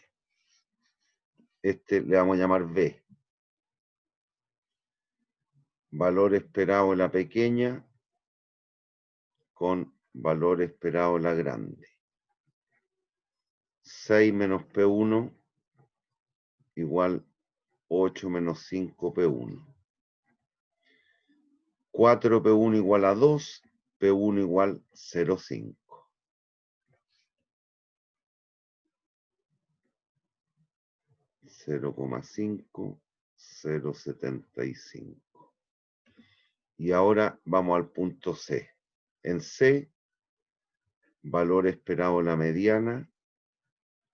Este le vamos a llamar B. Valor esperado en la pequeña con valor esperado en la grande. 6 menos P1 igual 8 menos 5 P1. 4 P1 igual a 2, P1 igual 0,5. 0,5, 0,75. Y ahora vamos al punto C. En C, valor esperado en la mediana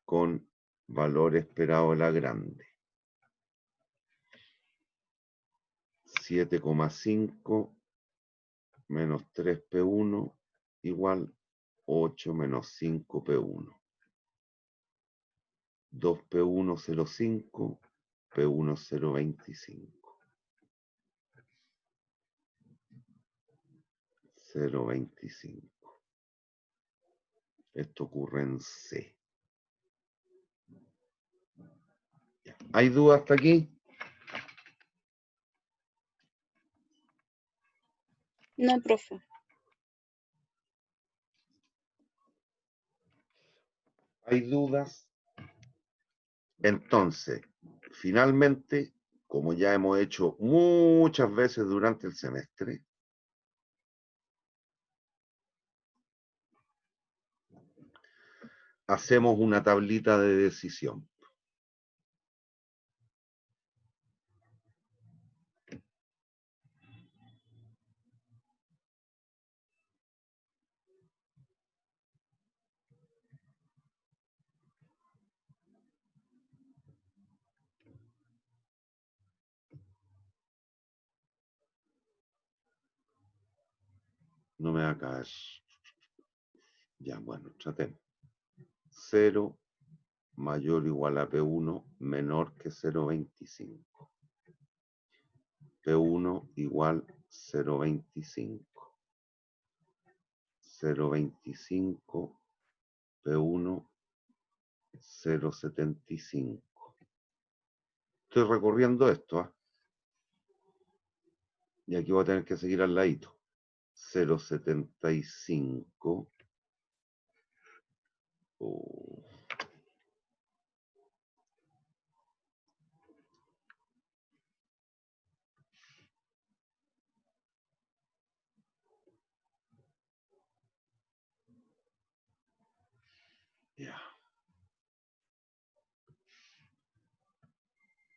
con valor esperado en la grande. 7,5 menos 3P1 igual 8 menos 5P1. 2P1, 0,5, P1, 0,25. 0,25. Esto ocurre en C. ¿Hay dudas hasta aquí? No, profe. ¿Hay dudas? Entonces, finalmente, como ya hemos hecho muchas veces durante el semestre, hacemos una tablita de decisión. No me hagas. Ya, bueno, tratemos. 0 mayor o igual a P1 menor que 0,25. P1 igual 0,25. 0,25 P1 0,75. Estoy recorriendo esto, ¿ah? Y aquí voy a tener que seguir al ladito. 0,75. Oh. Ya.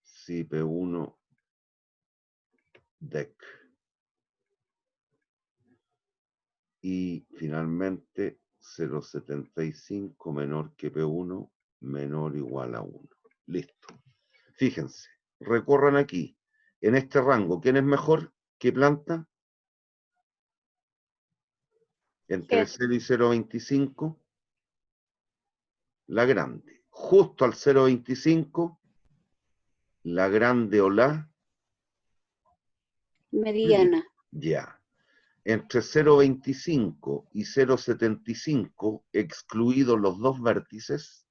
Sí, P1 DEC. Y finalmente 0,75 menor que P1 menor o igual a 1. Listo. Fíjense, recorran aquí. En este rango, ¿quién es mejor? ¿Qué planta? Entre 0 y 0,25. La grande. Justo al 0,25, la grande o la Mediana. ya. Entre 0,25 y 0,75, excluidos los dos vértices,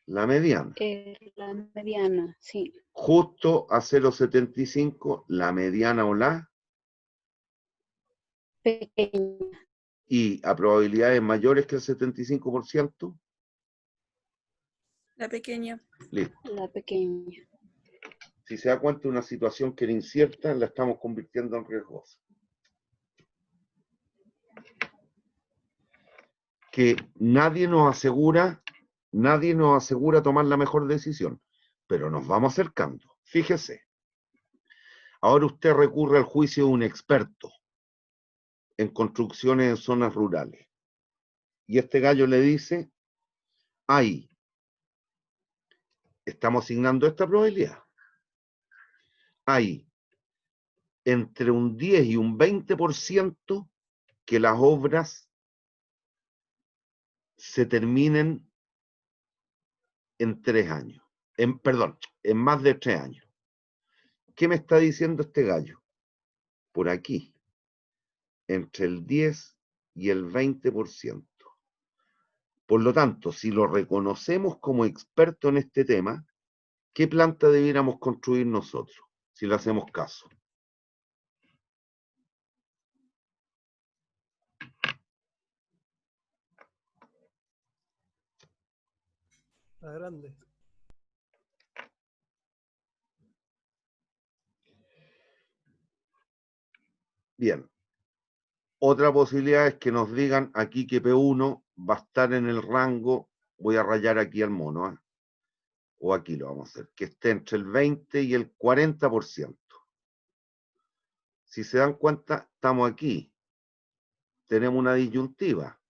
la mediana. La mediana, sí. Justo a 0,75, la mediana o la, Pequeña. y a probabilidades mayores que el 75%, La pequeña. Listo. La pequeña. Si se da cuenta, una situación que era incierta, la estamos convirtiendo en riesgosa. Que nadie nos asegura tomar la mejor decisión, pero nos vamos acercando. Fíjese, ahora usted recurre al juicio de un experto en construcciones en zonas rurales. Y este gallo le dice, ahí, estamos asignando esta probabilidad. Hay entre un 10 y un 20% que las obras se terminen en 3 años. Perdón, en más de 3 años. ¿Qué me está diciendo este gallo? Por aquí, entre el 10 y el 20%. Por lo tanto, si lo reconocemos como experto en este tema, ¿qué planta debiéramos construir nosotros, si le hacemos caso? La grande. Bien. Otra posibilidad es que nos digan aquí que P1 va a estar en el rango, voy a rayar aquí al mono, ¿eh? O aquí lo vamos a hacer, que esté entre el 20 y el 40%. Si se dan cuenta, estamos aquí. Tenemos una disyuntiva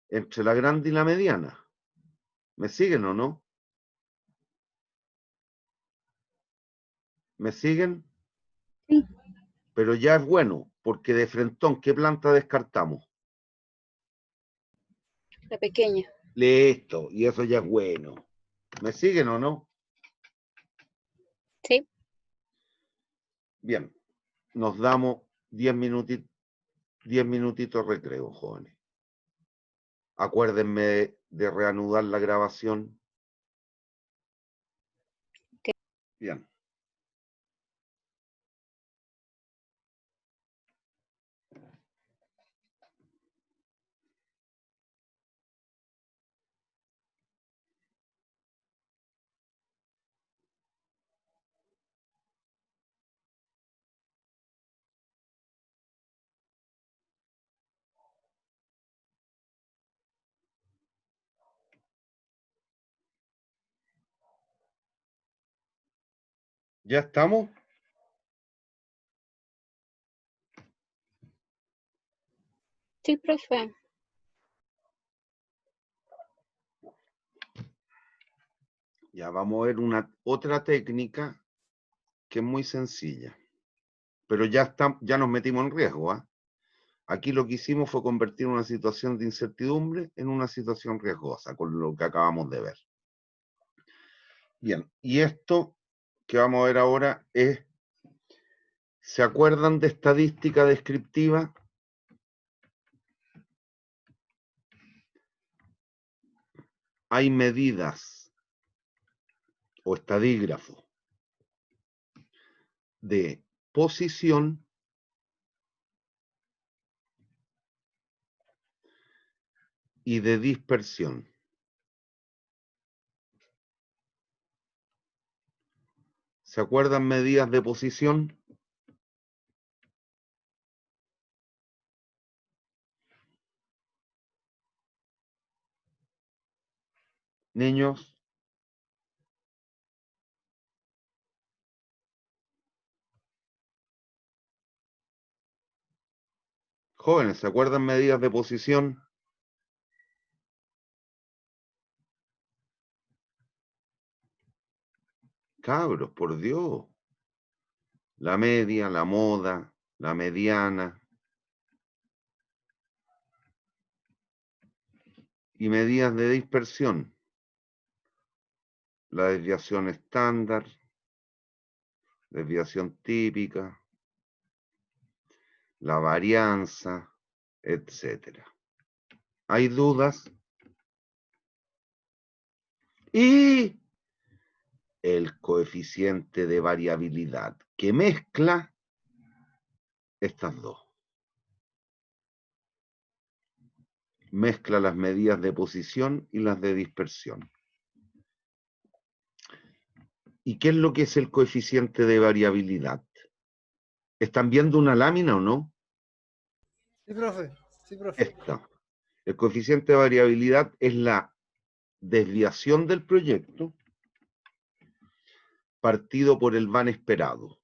entre la grande y la mediana. ¿Me siguen o no? ¿Me siguen? Sí. Pero ya es bueno, porque de frentón, ¿qué planta descartamos? La pequeña. Listo, y eso ya es bueno. ¿Me siguen o no? Sí. Bien, nos damos 10 minutitos de recreo, jóvenes. Acuérdenme de reanudar la grabación. Ok. Bien. ¿Ya estamos? Sí, profe. Ya vamos a ver otra técnica que es muy sencilla. Pero ya nos metimos en riesgo, ¿ah? Aquí lo que hicimos fue convertir una situación de incertidumbre en una situación riesgosa, con lo que acabamos de ver. Bien, y esto que vamos a ver ahora es, ¿se acuerdan de estadística descriptiva? Hay medidas o estadígrafos de posición y de dispersión. ¿Se acuerdan medidas de posición? Niños, jóvenes, ¿se acuerdan medidas de posición? Cabros, por Dios. La media, la moda, la mediana. Y medidas de dispersión. La desviación estándar, desviación típica, la varianza, etcétera. ¿Hay dudas? Y el coeficiente de variabilidad que mezcla estas dos. Mezcla las medidas de posición y las de dispersión. ¿Y qué es lo que es el coeficiente de variabilidad? ¿Están viendo una lámina o no? Sí, profe. Sí, profe. Esta. El coeficiente de variabilidad es la desviación del proyecto partido por el van esperado.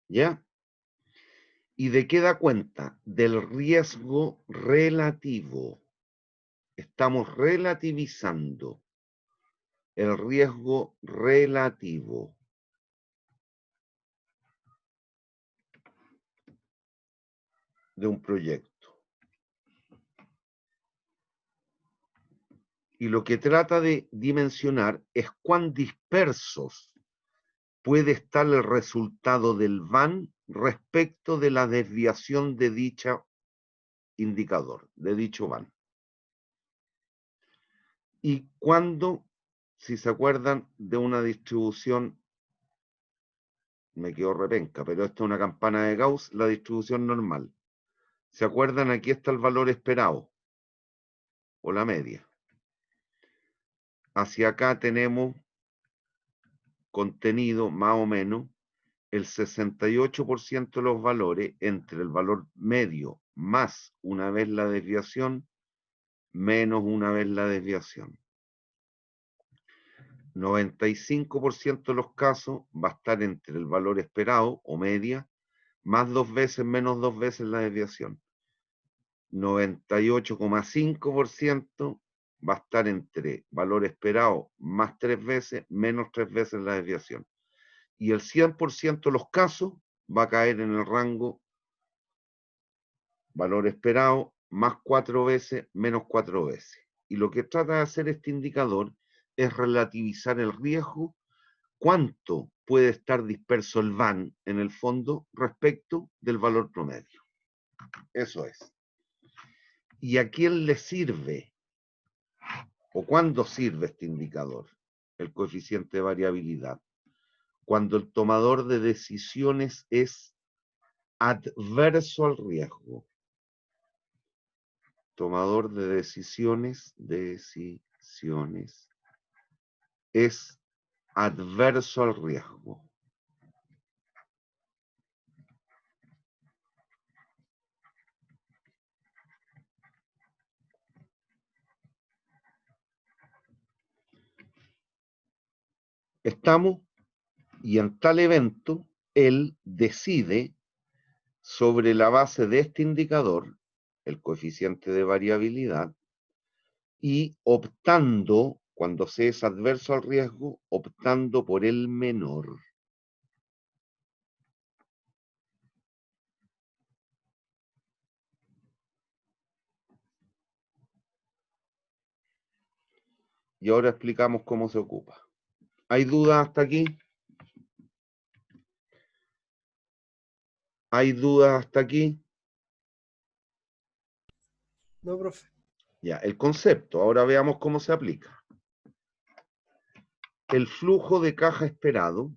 ¿Ya? ¿Y de qué da cuenta? Del riesgo relativo. Estamos relativizando el riesgo relativo. De un proyecto. Y lo que trata de dimensionar es cuán dispersos puede estar el resultado del van respecto de la desviación de dicho indicador, de dicho van. Y cuando, si se acuerdan de una distribución, me quedo repenca, pero esta es una campana de Gauss, la distribución normal. ¿Se acuerdan? Aquí está el valor esperado, o la media. Hacia acá tenemos contenido, más o menos, el 68% de los valores entre el valor medio más una vez la desviación, menos una vez la desviación. 95% de los casos va a estar entre el valor esperado o media, más 2 veces, menos 2 veces la desviación. 98,5% va a estar entre valor esperado más 3 veces, menos 3 veces la desviación. Y el 100% de los casos va a caer en el rango valor esperado más 4 veces, menos 4 veces. Y lo que trata de hacer este indicador es relativizar el riesgo, cuánto puede estar disperso el van en el fondo respecto del valor promedio. Eso es. ¿Y a quién le sirve? ¿O cuándo sirve este indicador? El coeficiente de variabilidad. Cuando el tomador de decisiones es adverso al riesgo. Tomador de decisiones es adverso al riesgo. Estamos, y en tal evento, él decide sobre la base de este indicador, el coeficiente de variabilidad, y optando, cuando se es adverso al riesgo, optando por el menor. Y ahora explicamos cómo se ocupa. ¿Hay dudas hasta aquí? ¿Hay dudas hasta aquí? No, profe. Ya, el concepto. Ahora veamos cómo se aplica. El flujo de caja esperado,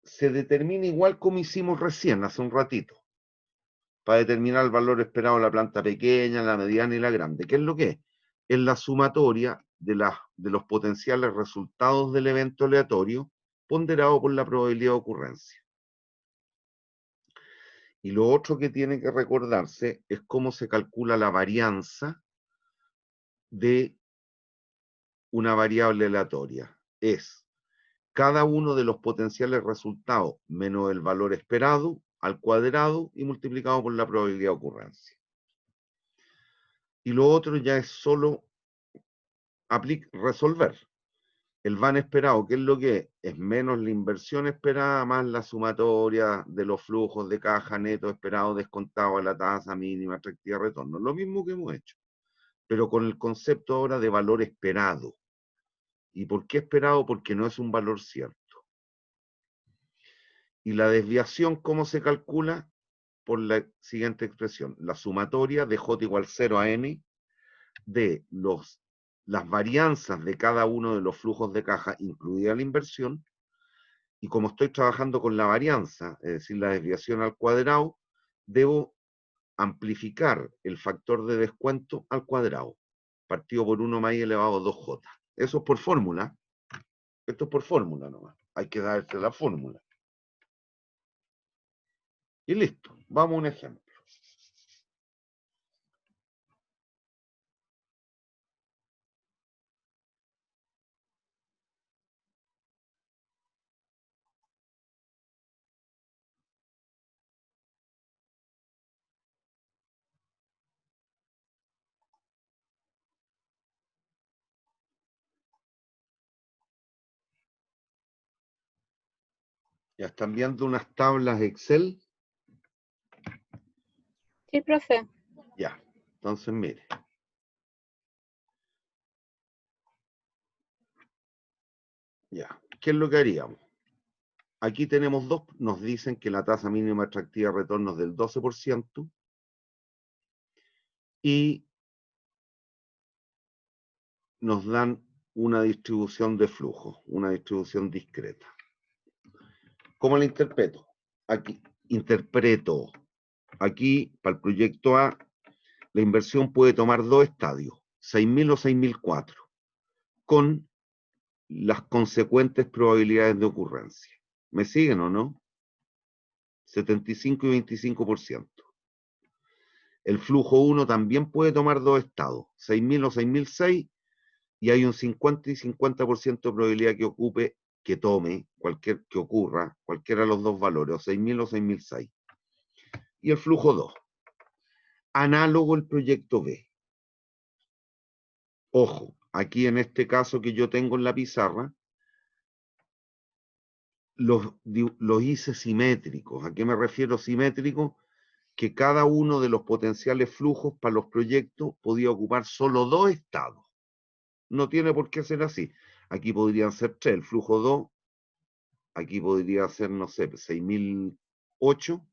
se determina igual como hicimos recién, hace un ratito, para determinar el valor esperado de la planta pequeña, la mediana y la grande. ¿Qué es lo que es? Es la sumatoria de los potenciales resultados del evento aleatorio ponderado por la probabilidad de ocurrencia. Y lo otro que tiene que recordarse es cómo se calcula la varianza de una variable aleatoria. Es cada uno de los potenciales resultados menos el valor esperado al cuadrado y multiplicado por la probabilidad de ocurrencia. Y lo otro ya es solo resolver. El van esperado, ¿qué es lo que es? Es menos la inversión esperada más la sumatoria de los flujos de caja neto esperado descontado a la tasa mínima efectiva de retorno. Lo mismo que hemos hecho, pero con el concepto ahora de valor esperado. ¿Y por qué esperado? Porque no es un valor cierto. Y la desviación, ¿cómo se calcula? Por la siguiente expresión. La sumatoria de J igual 0 a n de las varianzas de cada uno de los flujos de caja, incluida la inversión, y como estoy trabajando con la varianza, es decir, la desviación al cuadrado, debo amplificar el factor de descuento al cuadrado. partido por 1 más i elevado a 2j. Eso es por fórmula. Esto es por fórmula nomás. Hay que darse la fórmula. Y listo. Vamos a un ejemplo. Ya están viendo unas tablas Excel. Sí, profe. Ya. Entonces, mire. Ya. ¿Qué es lo que haríamos? Aquí tenemos dos. Nos dicen que la tasa mínima atractiva de retorno es del 12%. Y nos dan una distribución de flujo, una distribución discreta. ¿Cómo la interpreto? Aquí, para el proyecto A, la inversión puede tomar dos estadios, 6.000 o 6.004, con las consecuentes probabilidades de ocurrencia. ¿Me siguen o no? 75 y 25%. El flujo 1 también puede tomar dos estados, 6.000 o 6.006, y hay un 50 y 50% de probabilidad que tome, que ocurra, cualquiera de los dos valores, o 6.000 o 6.006. Y el flujo 2. Análogo el proyecto B. Ojo, aquí en este caso que yo tengo en la pizarra, los hice simétricos. ¿A qué me refiero simétrico? Que cada uno de los potenciales flujos para los proyectos podía ocupar solo dos estados. No tiene por qué ser así. Aquí podrían ser tres. El flujo 2, aquí podría ser, no sé, 6.008.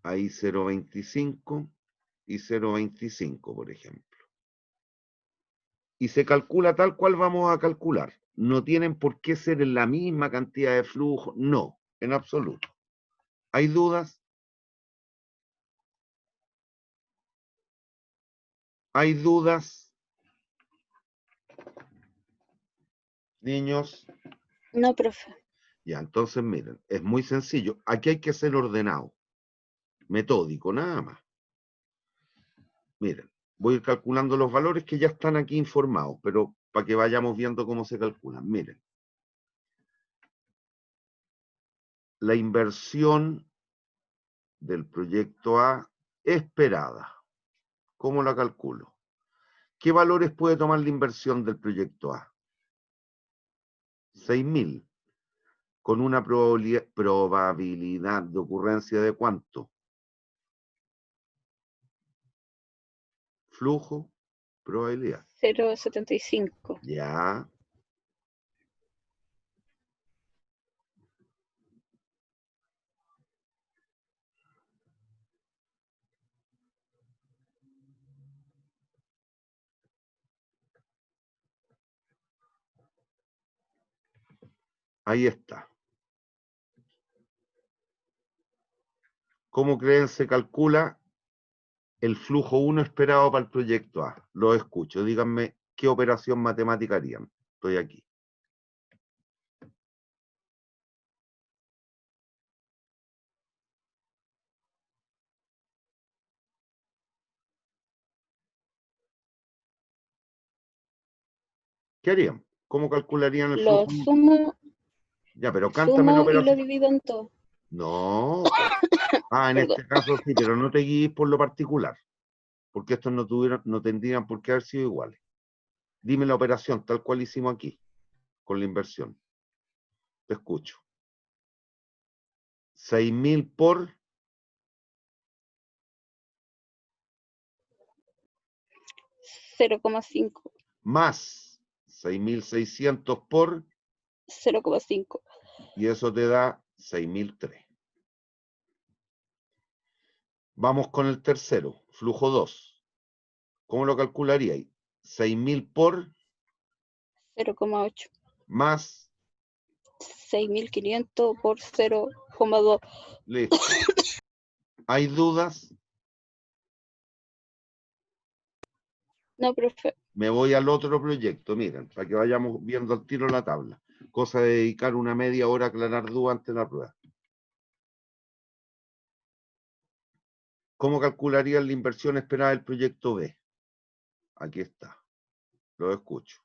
Ahí 0.25 y 0.25, por ejemplo. Y se calcula tal cual vamos a calcular. No tienen por qué ser en la misma cantidad de flujo. No, en absoluto. ¿Hay dudas? ¿Hay dudas? Niños. No, profe. Ya, entonces miren, es muy sencillo. Aquí hay que ser ordenado, metódico, nada más. Miren, voy a ir calculando los valores que ya están aquí informados, pero para que vayamos viendo cómo se calculan. Miren, la inversión del proyecto A esperada. ¿Cómo la calculo? ¿Qué valores puede tomar la inversión del proyecto A? 6.000. Con una probabilidad de ocurrencia de ¿cuánto? Flujo, probabilidad. 0,75. Ya. Ahí está. ¿Cómo creen se calcula el flujo 1 esperado para el proyecto A? Lo escucho. Díganme qué operación matemática harían. Estoy aquí. ¿Qué harían? ¿Cómo calcularían el Lo flujo? sumo, Ya, pero cántame la sumo y lo operación. divido en todo. No. En Perdón. este caso sí, pero no te guíes por lo particular, porque estos no tendrían por qué haber sido iguales. Dime la operación tal cual hicimos aquí, con la inversión. Te escucho. 6.000 por 0,5. más 6.600 por, 0,5. y eso te da 6.003. Vamos con el tercero, flujo 2. ¿Cómo lo calcularíais? 6.000 por 0,8. más, 6.500 por 0,2. listo. ¿Hay dudas? No, profe. Me voy al otro proyecto, miren, para que vayamos viendo al tiro la tabla. Cosa de dedicar una media hora a aclarar dudas antes de la prueba. ¿Cómo calcularían la inversión esperada del proyecto B? Aquí está. Lo escucho.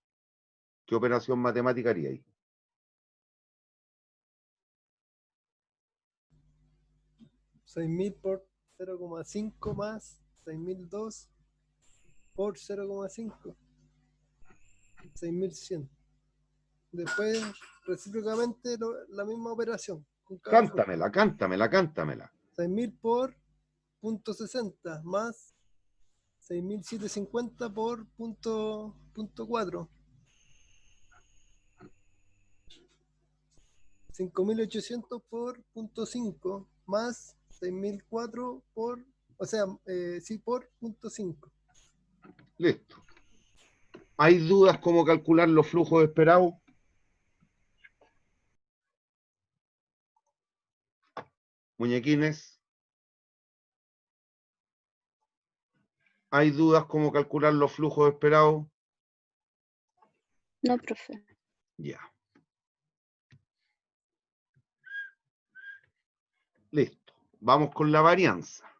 ¿Qué operación matemática haría ahí? 6.000 por 0,5 más 6.002 por 0,5. 6.100. Después, recíprocamente, la misma operación. Con cada flujo. Cántamela. 6.000 por punto 60 más 6.750 por punto 4. 5.800 por punto 5 más 6.004 por, o sea, sí, por punto 5. Listo. ¿Hay dudas cómo calcular los flujos esperados? Muñequines. ¿Hay dudas cómo calcular los flujos esperados? No, profe. Ya. Listo. Vamos con la varianza.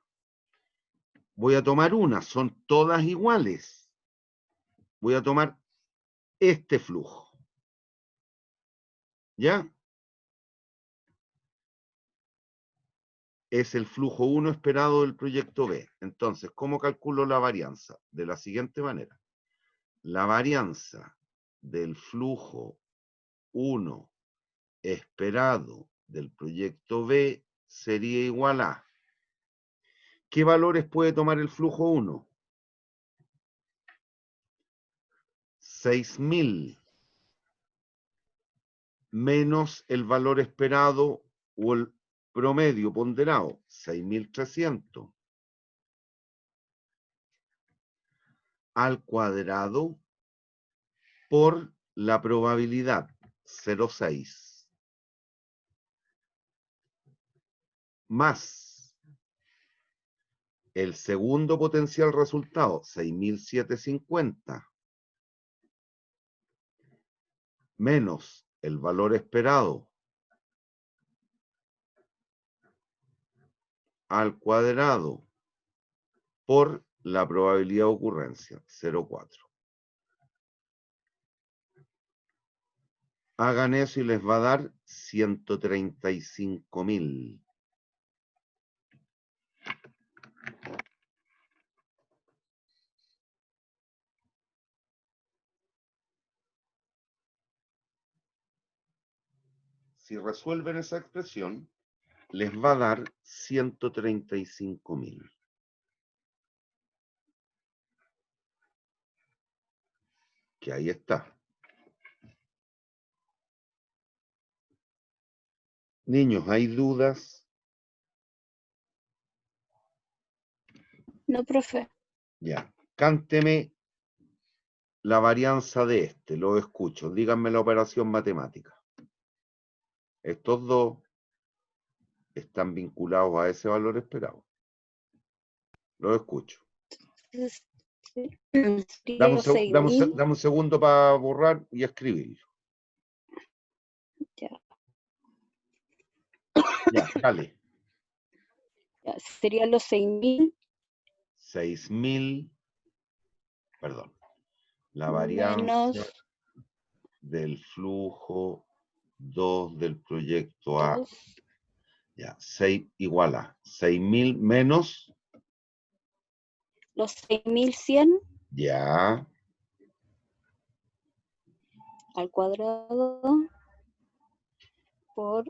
Voy a tomar una, son todas iguales. Voy a tomar este flujo. ¿Ya? Es el flujo 1 esperado del proyecto B. Entonces, ¿cómo calculo la varianza? De la siguiente manera. La varianza del flujo 1 esperado del proyecto B sería igual a... ¿Qué valores puede tomar el flujo 1? 6.000 menos el valor esperado o el promedio ponderado, 6.300 al cuadrado por la probabilidad 0,6 más el segundo potencial resultado, 6.750 menos el valor esperado al cuadrado por la probabilidad de ocurrencia, 0,4. Hagan eso y les va a dar 135.000. Si resuelven esa expresión, les va a dar 135.000. Que ahí está. Niños, ¿hay dudas? No, profe. Ya. Cánteme la varianza de este, lo escucho. Díganme la operación matemática. Estos dos están vinculados a ese valor esperado. Lo escucho. Sería los 6.000. Dame un segundo para borrar y escribirlo. Ya. Ya, dale. Ya, serían los 6.000 6.000, perdón. La varianza menos del flujo 2 del proyecto A. 2. Ya, 6 igual a 6.000 menos. Los 6.100 Ya, al cuadrado por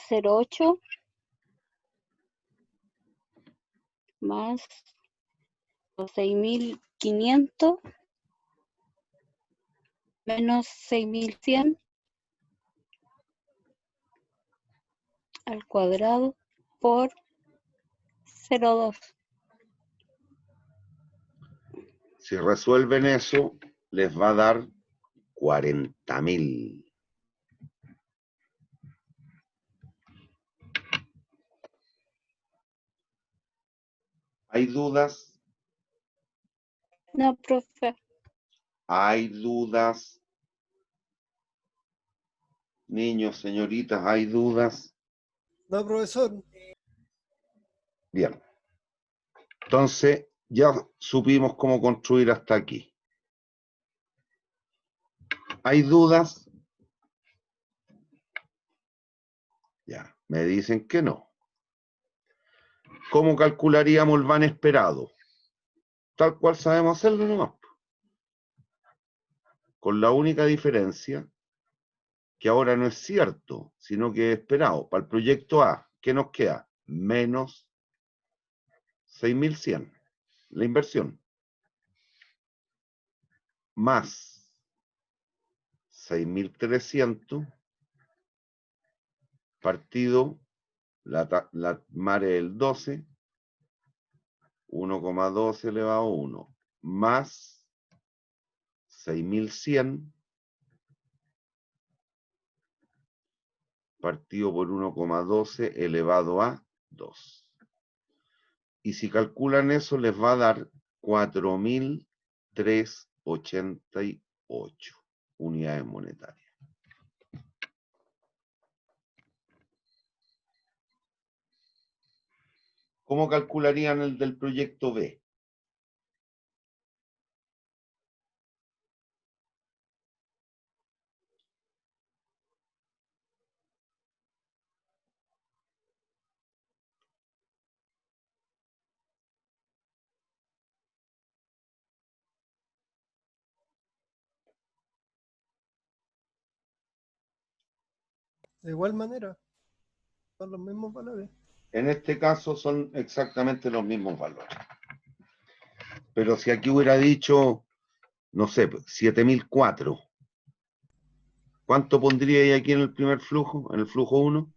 0,8 más los 6.500 menos 6.100 al cuadrado por 0,2. si resuelven eso, les va a dar 40.000. ¿Hay dudas? No, profe. ¿Hay dudas? Niños, señoritas, ¿hay dudas? No, profesor. Bien. Entonces, ya supimos cómo construir hasta aquí. ¿Hay dudas? Ya, me dicen que no. ¿Cómo calcularíamos el van esperado? Tal cual sabemos hacerlo nomás. Con la única diferencia que ahora no es cierto, sino que es esperado. Para el proyecto A, ¿qué nos queda? Menos 6.100, la inversión. Más 6.300 partido la mare del 12, 1,12 elevado a 1, más 6.100 partido por 1,12 elevado a 2. Y si calculan eso, les va a dar 4.388 unidades monetarias. ¿Cómo calcularían el del proyecto B? De igual manera, son los mismos valores. En este caso son exactamente los mismos valores. Pero si aquí hubiera dicho, no sé, 7.004, ¿cuánto pondría ahí aquí en el primer flujo, en el flujo 1?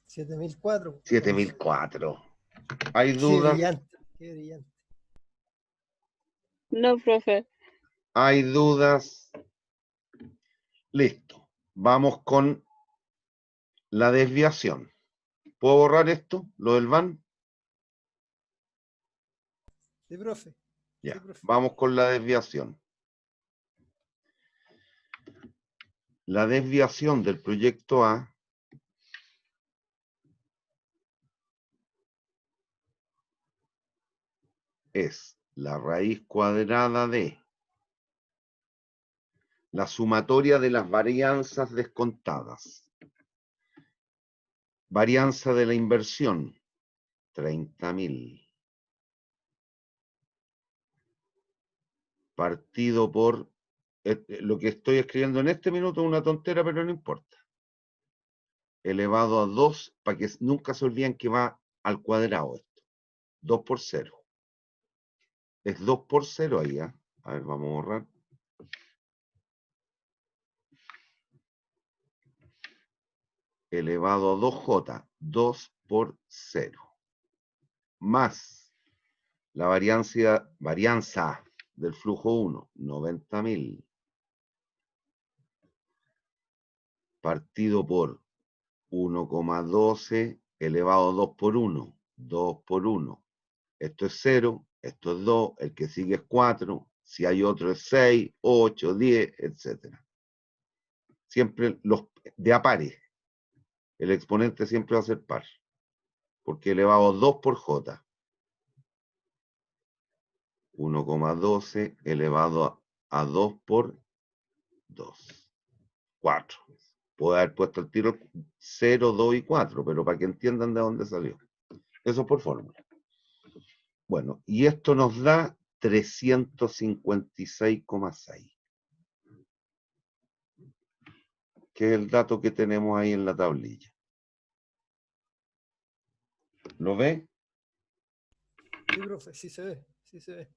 7004. 7.004. ¿Hay Qué dudas? brillante, qué brillante. No, profe. ¿Hay dudas? Listo. Vamos con la desviación. ¿Puedo borrar esto, lo del van? Sí, profe. Ya, Sí, profe. vamos con la desviación. La desviación del proyecto A es la raíz cuadrada de la sumatoria de las varianzas descontadas. Varianza de la inversión, 30.000. Partido por... lo que estoy escribiendo en este minuto es una tontera, pero no importa. Elevado a 2, para que nunca se olviden que va al cuadrado esto. 2 por 0. Es 2 por 0 ahí, ¿eh? A ver, vamos a borrar. Elevado a 2j, 2 por 0. Más la varianza del flujo 1, 90.000. Partido por 1,12 elevado a 2 por 1. 2 por 1. Esto es 0, esto es 2, el que sigue es 4, si hay otro es 6, 8, 10, etc. Siempre los de a pares. El exponente siempre va a ser par, porque elevado a 2 por j. 1,12 elevado a 2 por 2. 4. Puedo haber puesto el tiro 0, 2 y 4, pero para que entiendan de dónde salió. Eso por fórmula. Bueno, y esto nos da 356,6, que es el dato que tenemos ahí en la tablilla. ¿Lo ve? Sí, profe, sí se ve, sí se ve.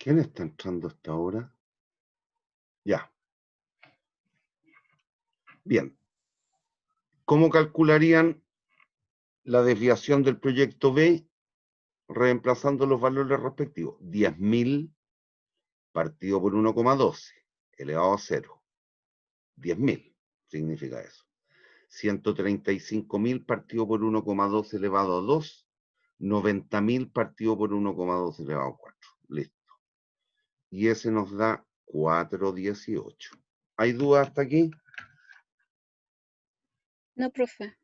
¿Quién está entrando hasta ahora? Ya. Bien. ¿Cómo calcularían la desviación del proyecto B reemplazando los valores respectivos? 10.000 partido por 1,12 elevado a 0. 10.000 significa eso. 135.000 partido por 1,2 elevado a 2. 90.000 partido por 1,2 elevado a 4. Listo. Y ese nos da 4,18. ¿Hay dudas hasta aquí? No, profe.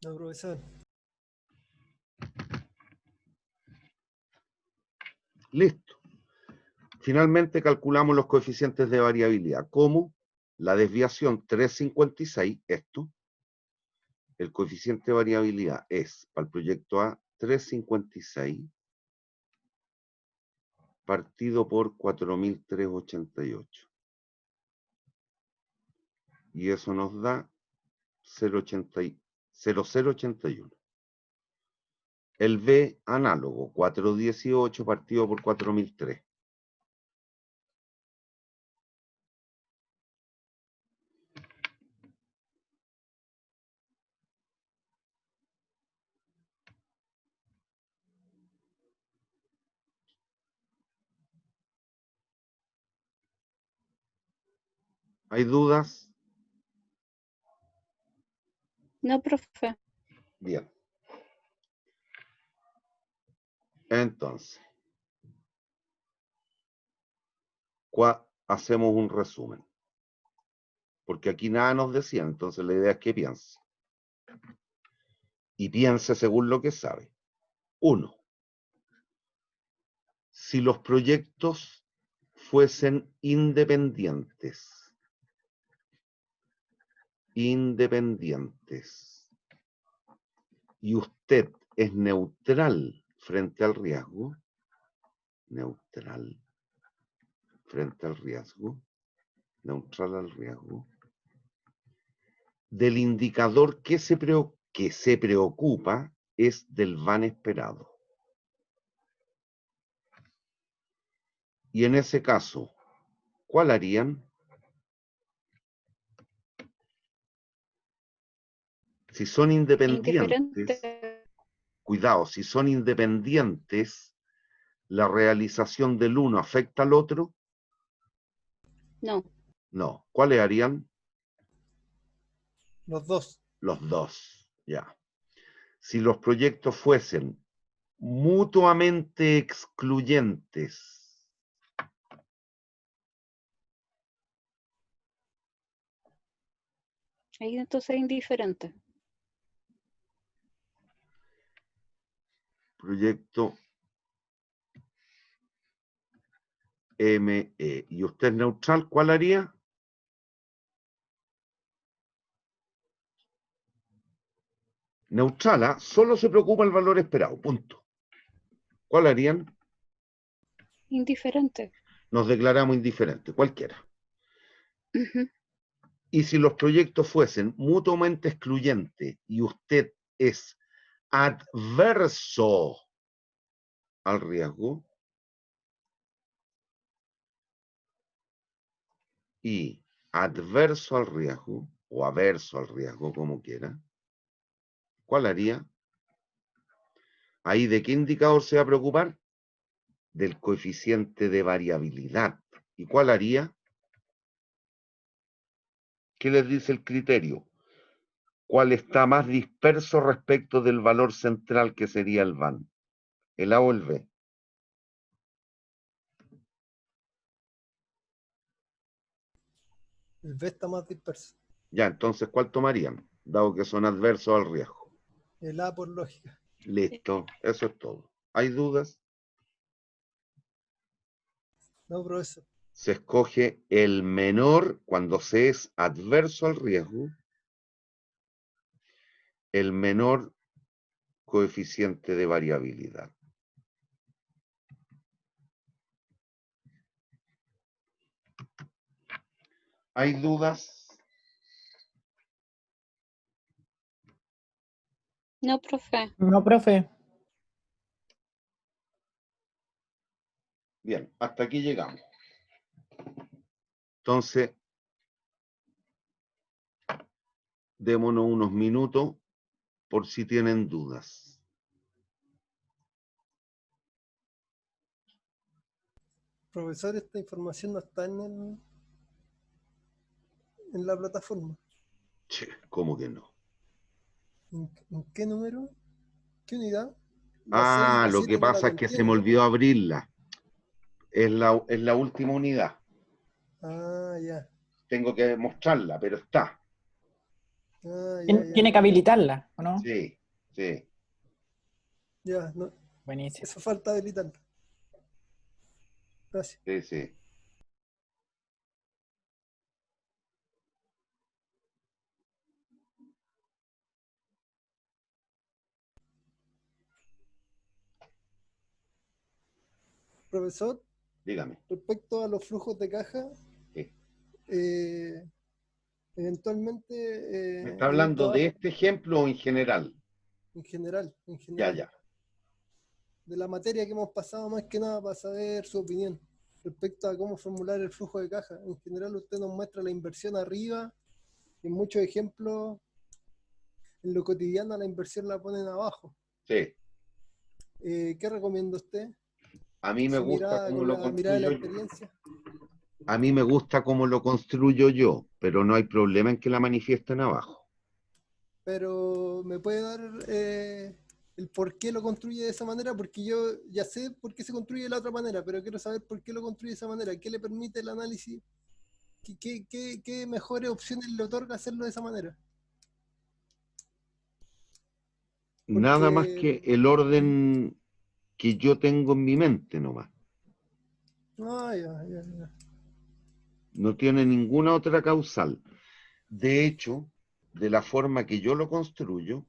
No, profesor. Listo. Finalmente calculamos los coeficientes de variabilidad. ¿Cómo? La desviación 356, esto. El coeficiente de variabilidad es, para el proyecto A, 356 partido por 4.388. Y eso nos da 0,081. El B, análogo, 418 partido por 4.003. ¿Hay dudas? No, profe. Bien. Entonces, hacemos un resumen. Porque aquí nada nos decían, entonces la idea es que piense. Y piense según lo que sabe. 1. Si los proyectos fuesen independientes, y usted es neutral frente al riesgo, neutral al riesgo, del indicador que se preocupa es del VAN esperado. Y en ese caso, ¿cuál harían? Si son independientes, Indiferente. cuidado, si son independientes, ¿la realización del uno afecta al otro? No. No. ¿Cuáles harían? Los dos. Los dos, ya. Si los proyectos fuesen mutuamente excluyentes, Ahí entonces es indiferente. proyecto ME, y usted neutral, ¿cuál haría? Neutral, solo se preocupa el valor esperado, punto. ¿Cuál harían? Indiferente. Nos declaramos indiferentes, cualquiera. Ujú. Y si los proyectos fuesen mutuamente excluyentes y usted es adverso al riesgo y adverso al riesgo o averso al riesgo, como quiera, ¿cuál haría? Ahí, ¿de qué indicador se va a preocupar? Del coeficiente de variabilidad. ¿Y cuál haría? ¿Qué les dice el criterio? ¿Cuál está más disperso respecto del valor central que sería el VAN? ¿El A o el B? El B está más disperso. Ya, entonces, ¿cuál tomarían? Dado que son adversos al riesgo. El A por lógica. Listo, eso es todo. ¿Hay dudas? No, profesor. Se escoge el menor cuando se es adverso al riesgo, el menor coeficiente de variabilidad. ¿Hay dudas? No, profe. No, profe. Bien, hasta aquí llegamos. Entonces, démonos unos minutos por si tienen dudas. Profesor, esta información no está en la plataforma. Che, ¿cómo que no? ¿En qué número? ¿Qué unidad? La 6 y Ah, la lo 7 que no la pasa es que se me contiene, ¿no? olvidó abrirla. Es la última unidad. Ah, ya. Tengo que mostrarla, pero está. Ah, ya, Tiene ya. tiene que habilitarla, ¿o no? Sí, sí, Ya, no, Buenísimo. eso falta habilitarlo. Gracias. sí, sí. Profesor, Dígame. respecto a los flujos de caja, Sí. eh, eventualmente ¿Me está en un hablando de trabajo este ejemplo o en general? en general, Ya, ya. de la materia que hemos pasado más que nada para saber su opinión respecto a cómo formular el flujo de caja. En general usted nos muestra la inversión arriba y en muchos ejemplos en lo cotidiano la inversión la ponen abajo. Sí. ¿Qué recomienda usted? A mí me Su gusta mirada cómo con lo la mirada de la construyo yo. experiencia. A mí me gusta cómo lo construyo yo, pero no hay problema en que la manifiesten abajo. Pero ¿me puede dar el por qué lo construye de esa manera? Porque yo ya sé por qué se construye de la otra manera, pero quiero saber por qué lo construye de esa manera. ¿Qué le permite el análisis? ¿Qué mejores opciones le otorga hacerlo de esa manera? Nada más Porque... que el orden que yo tengo en mi mente nomás. Ah, ya. No tiene ninguna otra causal. De hecho, de la forma que yo lo construyo,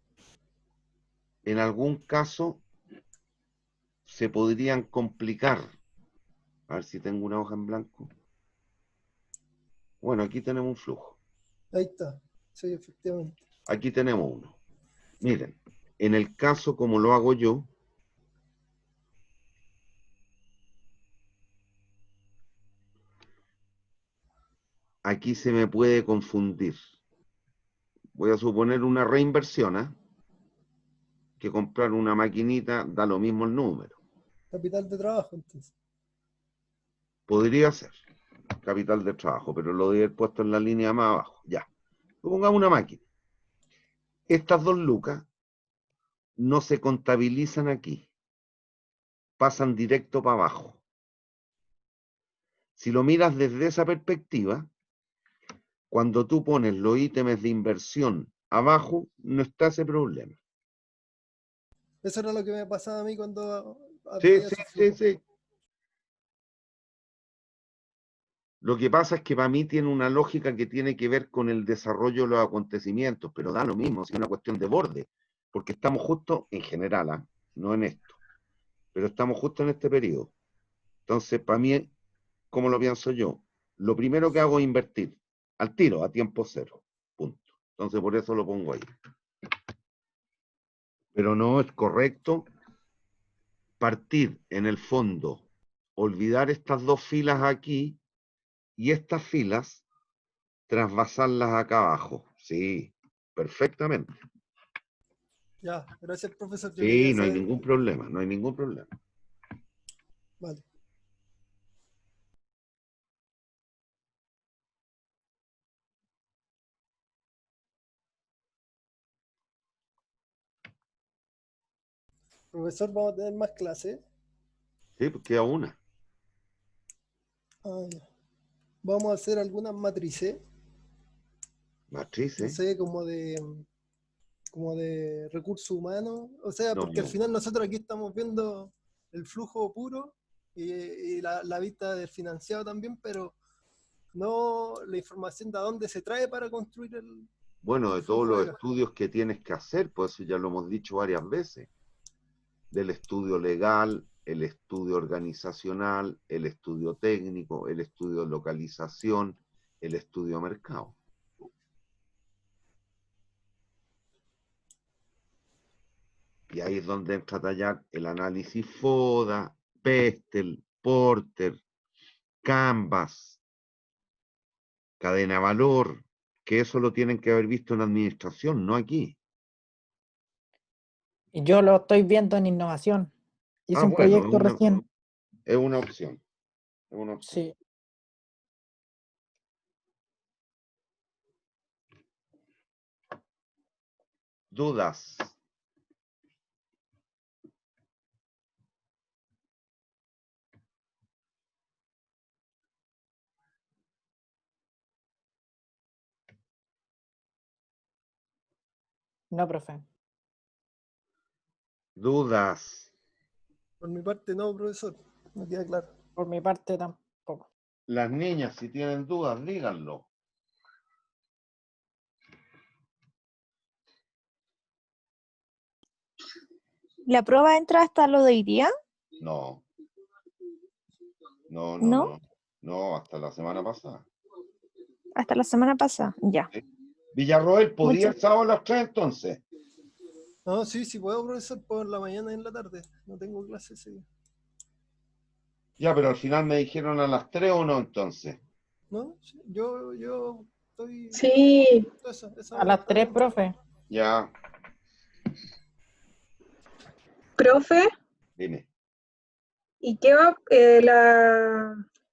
en algún caso se podrían complicar. A ver si tengo una hoja en blanco. Bueno, aquí tenemos un flujo. Ahí está. Sí, efectivamente. Aquí tenemos uno. Miren, en el caso como lo hago yo, aquí se me puede confundir. Voy a suponer una reinversión, ¿eh? Que comprar una maquinita da lo mismo el número. Capital de trabajo, entonces. Podría ser capital de trabajo, pero lo de haber puesto en la línea más abajo. Ya. Pongamos una máquina. Estas 2 lucas no se contabilizan aquí. Pasan directo para abajo. Si lo miras desde esa perspectiva, cuando tú pones los ítems de inversión abajo, no está ese problema. Eso era lo que me pasaba a mí cuando Sí, veía sí, esos sí, flujos. sí. Lo que pasa es que para mí tiene una lógica que tiene que ver con el desarrollo de los acontecimientos, pero da lo mismo, si es una cuestión de borde, porque estamos justo en general, ¿eh? No en esto, pero estamos justo en este periodo. Entonces, para mí, ¿cómo lo pienso yo? Lo primero que hago es invertir al tiro, a tiempo cero, punto. Entonces, por eso lo pongo ahí. Pero no es correcto partir en el fondo, olvidar estas 2 filas aquí y estas filas trasvasarlas acá abajo. Sí, perfectamente. Ya, gracias, profesor. Yo quería Sí, no hay saber. ningún problema, no hay ningún problema. Vale. Profesor, vamos a tener más clases. Sí, pues queda una. Ah, ya. Vamos a hacer algunas matrices, Matriz, no ¿eh? sé, como de recursos humanos. O sea, No, porque al final nosotros aquí estamos viendo el flujo puro y la vista del financiado también, pero no la información de dónde se trae para construir bueno, el de todos flujo de los caja. estudios que tienes que hacer, pues eso ya lo hemos dicho varias veces. Del estudio legal, el estudio organizacional, el estudio técnico, el estudio de localización, el estudio mercado. Y ahí es donde entra a tallar el análisis FODA, PESTEL, Porter, Canvas, cadena valor, que eso lo tienen que haber visto en administración, no aquí. Y yo lo estoy viendo en innovación. Hice Ah, un bueno, proyecto recién. es una opción. Es una opción. Sí. Dudas. No, profe. Dudas. Por mi parte, no, profesor. No queda claro. Por mi parte tampoco. Las niñas, si tienen dudas, díganlo. ¿La prueba entra hasta lo de hoy día? No. No, no, ¿No? no. No, hasta la semana pasada. Hasta la semana pasada. Ya. Villarroel, ¿podía Muchas- el sábado a las 3 entonces? No, sí, sí puedo, profesor, por la mañana y en la tarde. No tengo clase ese día. Ya, pero al final me dijeron a las 3 o no entonces. ¿No? Sí, yo estoy... Sí, esa A hora las está 3, bien. profe. Ya, profe, dime. ¿y qué va?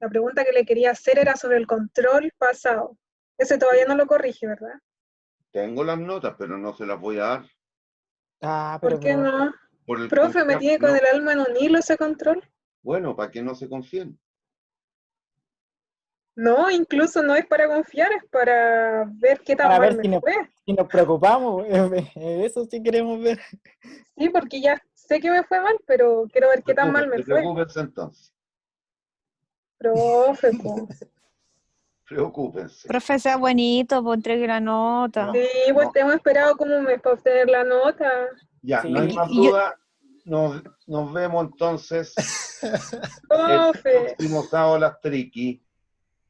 La pregunta que le quería hacer era sobre el control pasado. Ese todavía no lo corrige, ¿verdad? Tengo las notas, pero no se las voy a dar. Ah, ¿Por pero qué profe. no? Por el Profe, me tiene con no. el alma en un hilo ese control. Bueno, para que no se confíen. No, incluso no es para confiar, es para ver qué tan Para mal ver me si nos, fue. si nos preocupamos. Eso sí queremos ver. Sí, porque ya sé que me fue mal, pero quiero ver qué tan mal me fue. Preocúpense entonces. Profe, po. Preocúpense. Profe, sea bonito, pues entregue la nota. No, Sí, pues no. hemos esperado como un mes para obtener la nota. Ya, Sí. no hay Y- más y yo- duda. Nos vemos entonces el Profe, próximo sábado a las triqui.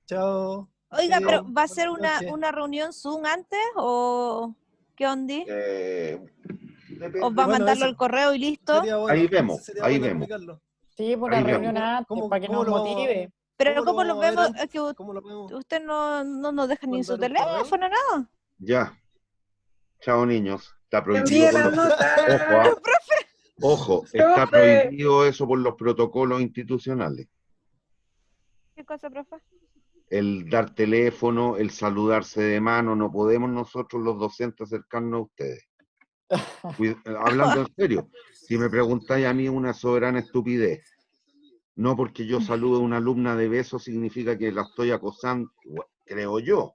Chao. Oiga, Sí, pero ¿va a ser buenas noches. una reunión Zoom antes o qué onda? Depende. ¿O va a Bueno, mandarlo eso al correo y listo? sería bueno. Ahí vemos, Eso sería ahí bueno vemos. explicarlo. Sí, por Ahí la vemos. reunión antes, para que ¿Cómo nos lo vamos a- motive. Pero ¿cómo lo los vamos a ver vemos? antes? Es que ¿Cómo lo podemos usted no nos deja ni en su mandar un correo? teléfono, nada. Ya. Chao, niños. Está prohibido envíe por la los... nota. Ojo, ah. Ojo, está Profe, prohibido eso por los protocolos institucionales. ¿Qué cosa, profe? El dar teléfono, el saludarse de mano, no podemos nosotros los docentes acercarnos a ustedes. Hablando en serio, si me preguntáis a mí una soberana estupidez, no porque yo salude a una alumna de beso significa que la estoy acosando, creo yo,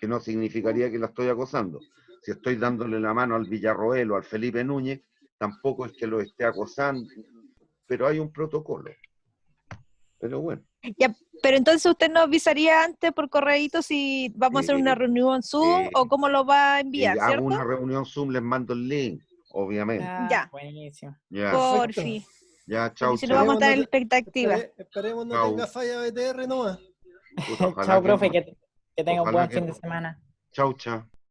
que no significaría que la estoy acosando. Si estoy dándole la mano al Villarroel o al Felipe Núñez, tampoco es que lo esté acosando, pero hay un protocolo. Pero bueno. Ya, pero entonces usted nos avisaría antes por correíto si vamos a hacer una reunión Zoom o cómo lo va a Y enviar, hago ¿cierto? una reunión Zoom, les mando el link, obviamente. Ah, Ya. buenísimo. Ya, Por Perfecto. fin. ya, chao, Porque si no vamos a chao. estar en la expectativa. Esperemos no Chao. tenga falla BTR nomás. Puta, ojalá Chao, que profe, no. que tenga un Ojalá buen que fin de no. semana. Chau, chao.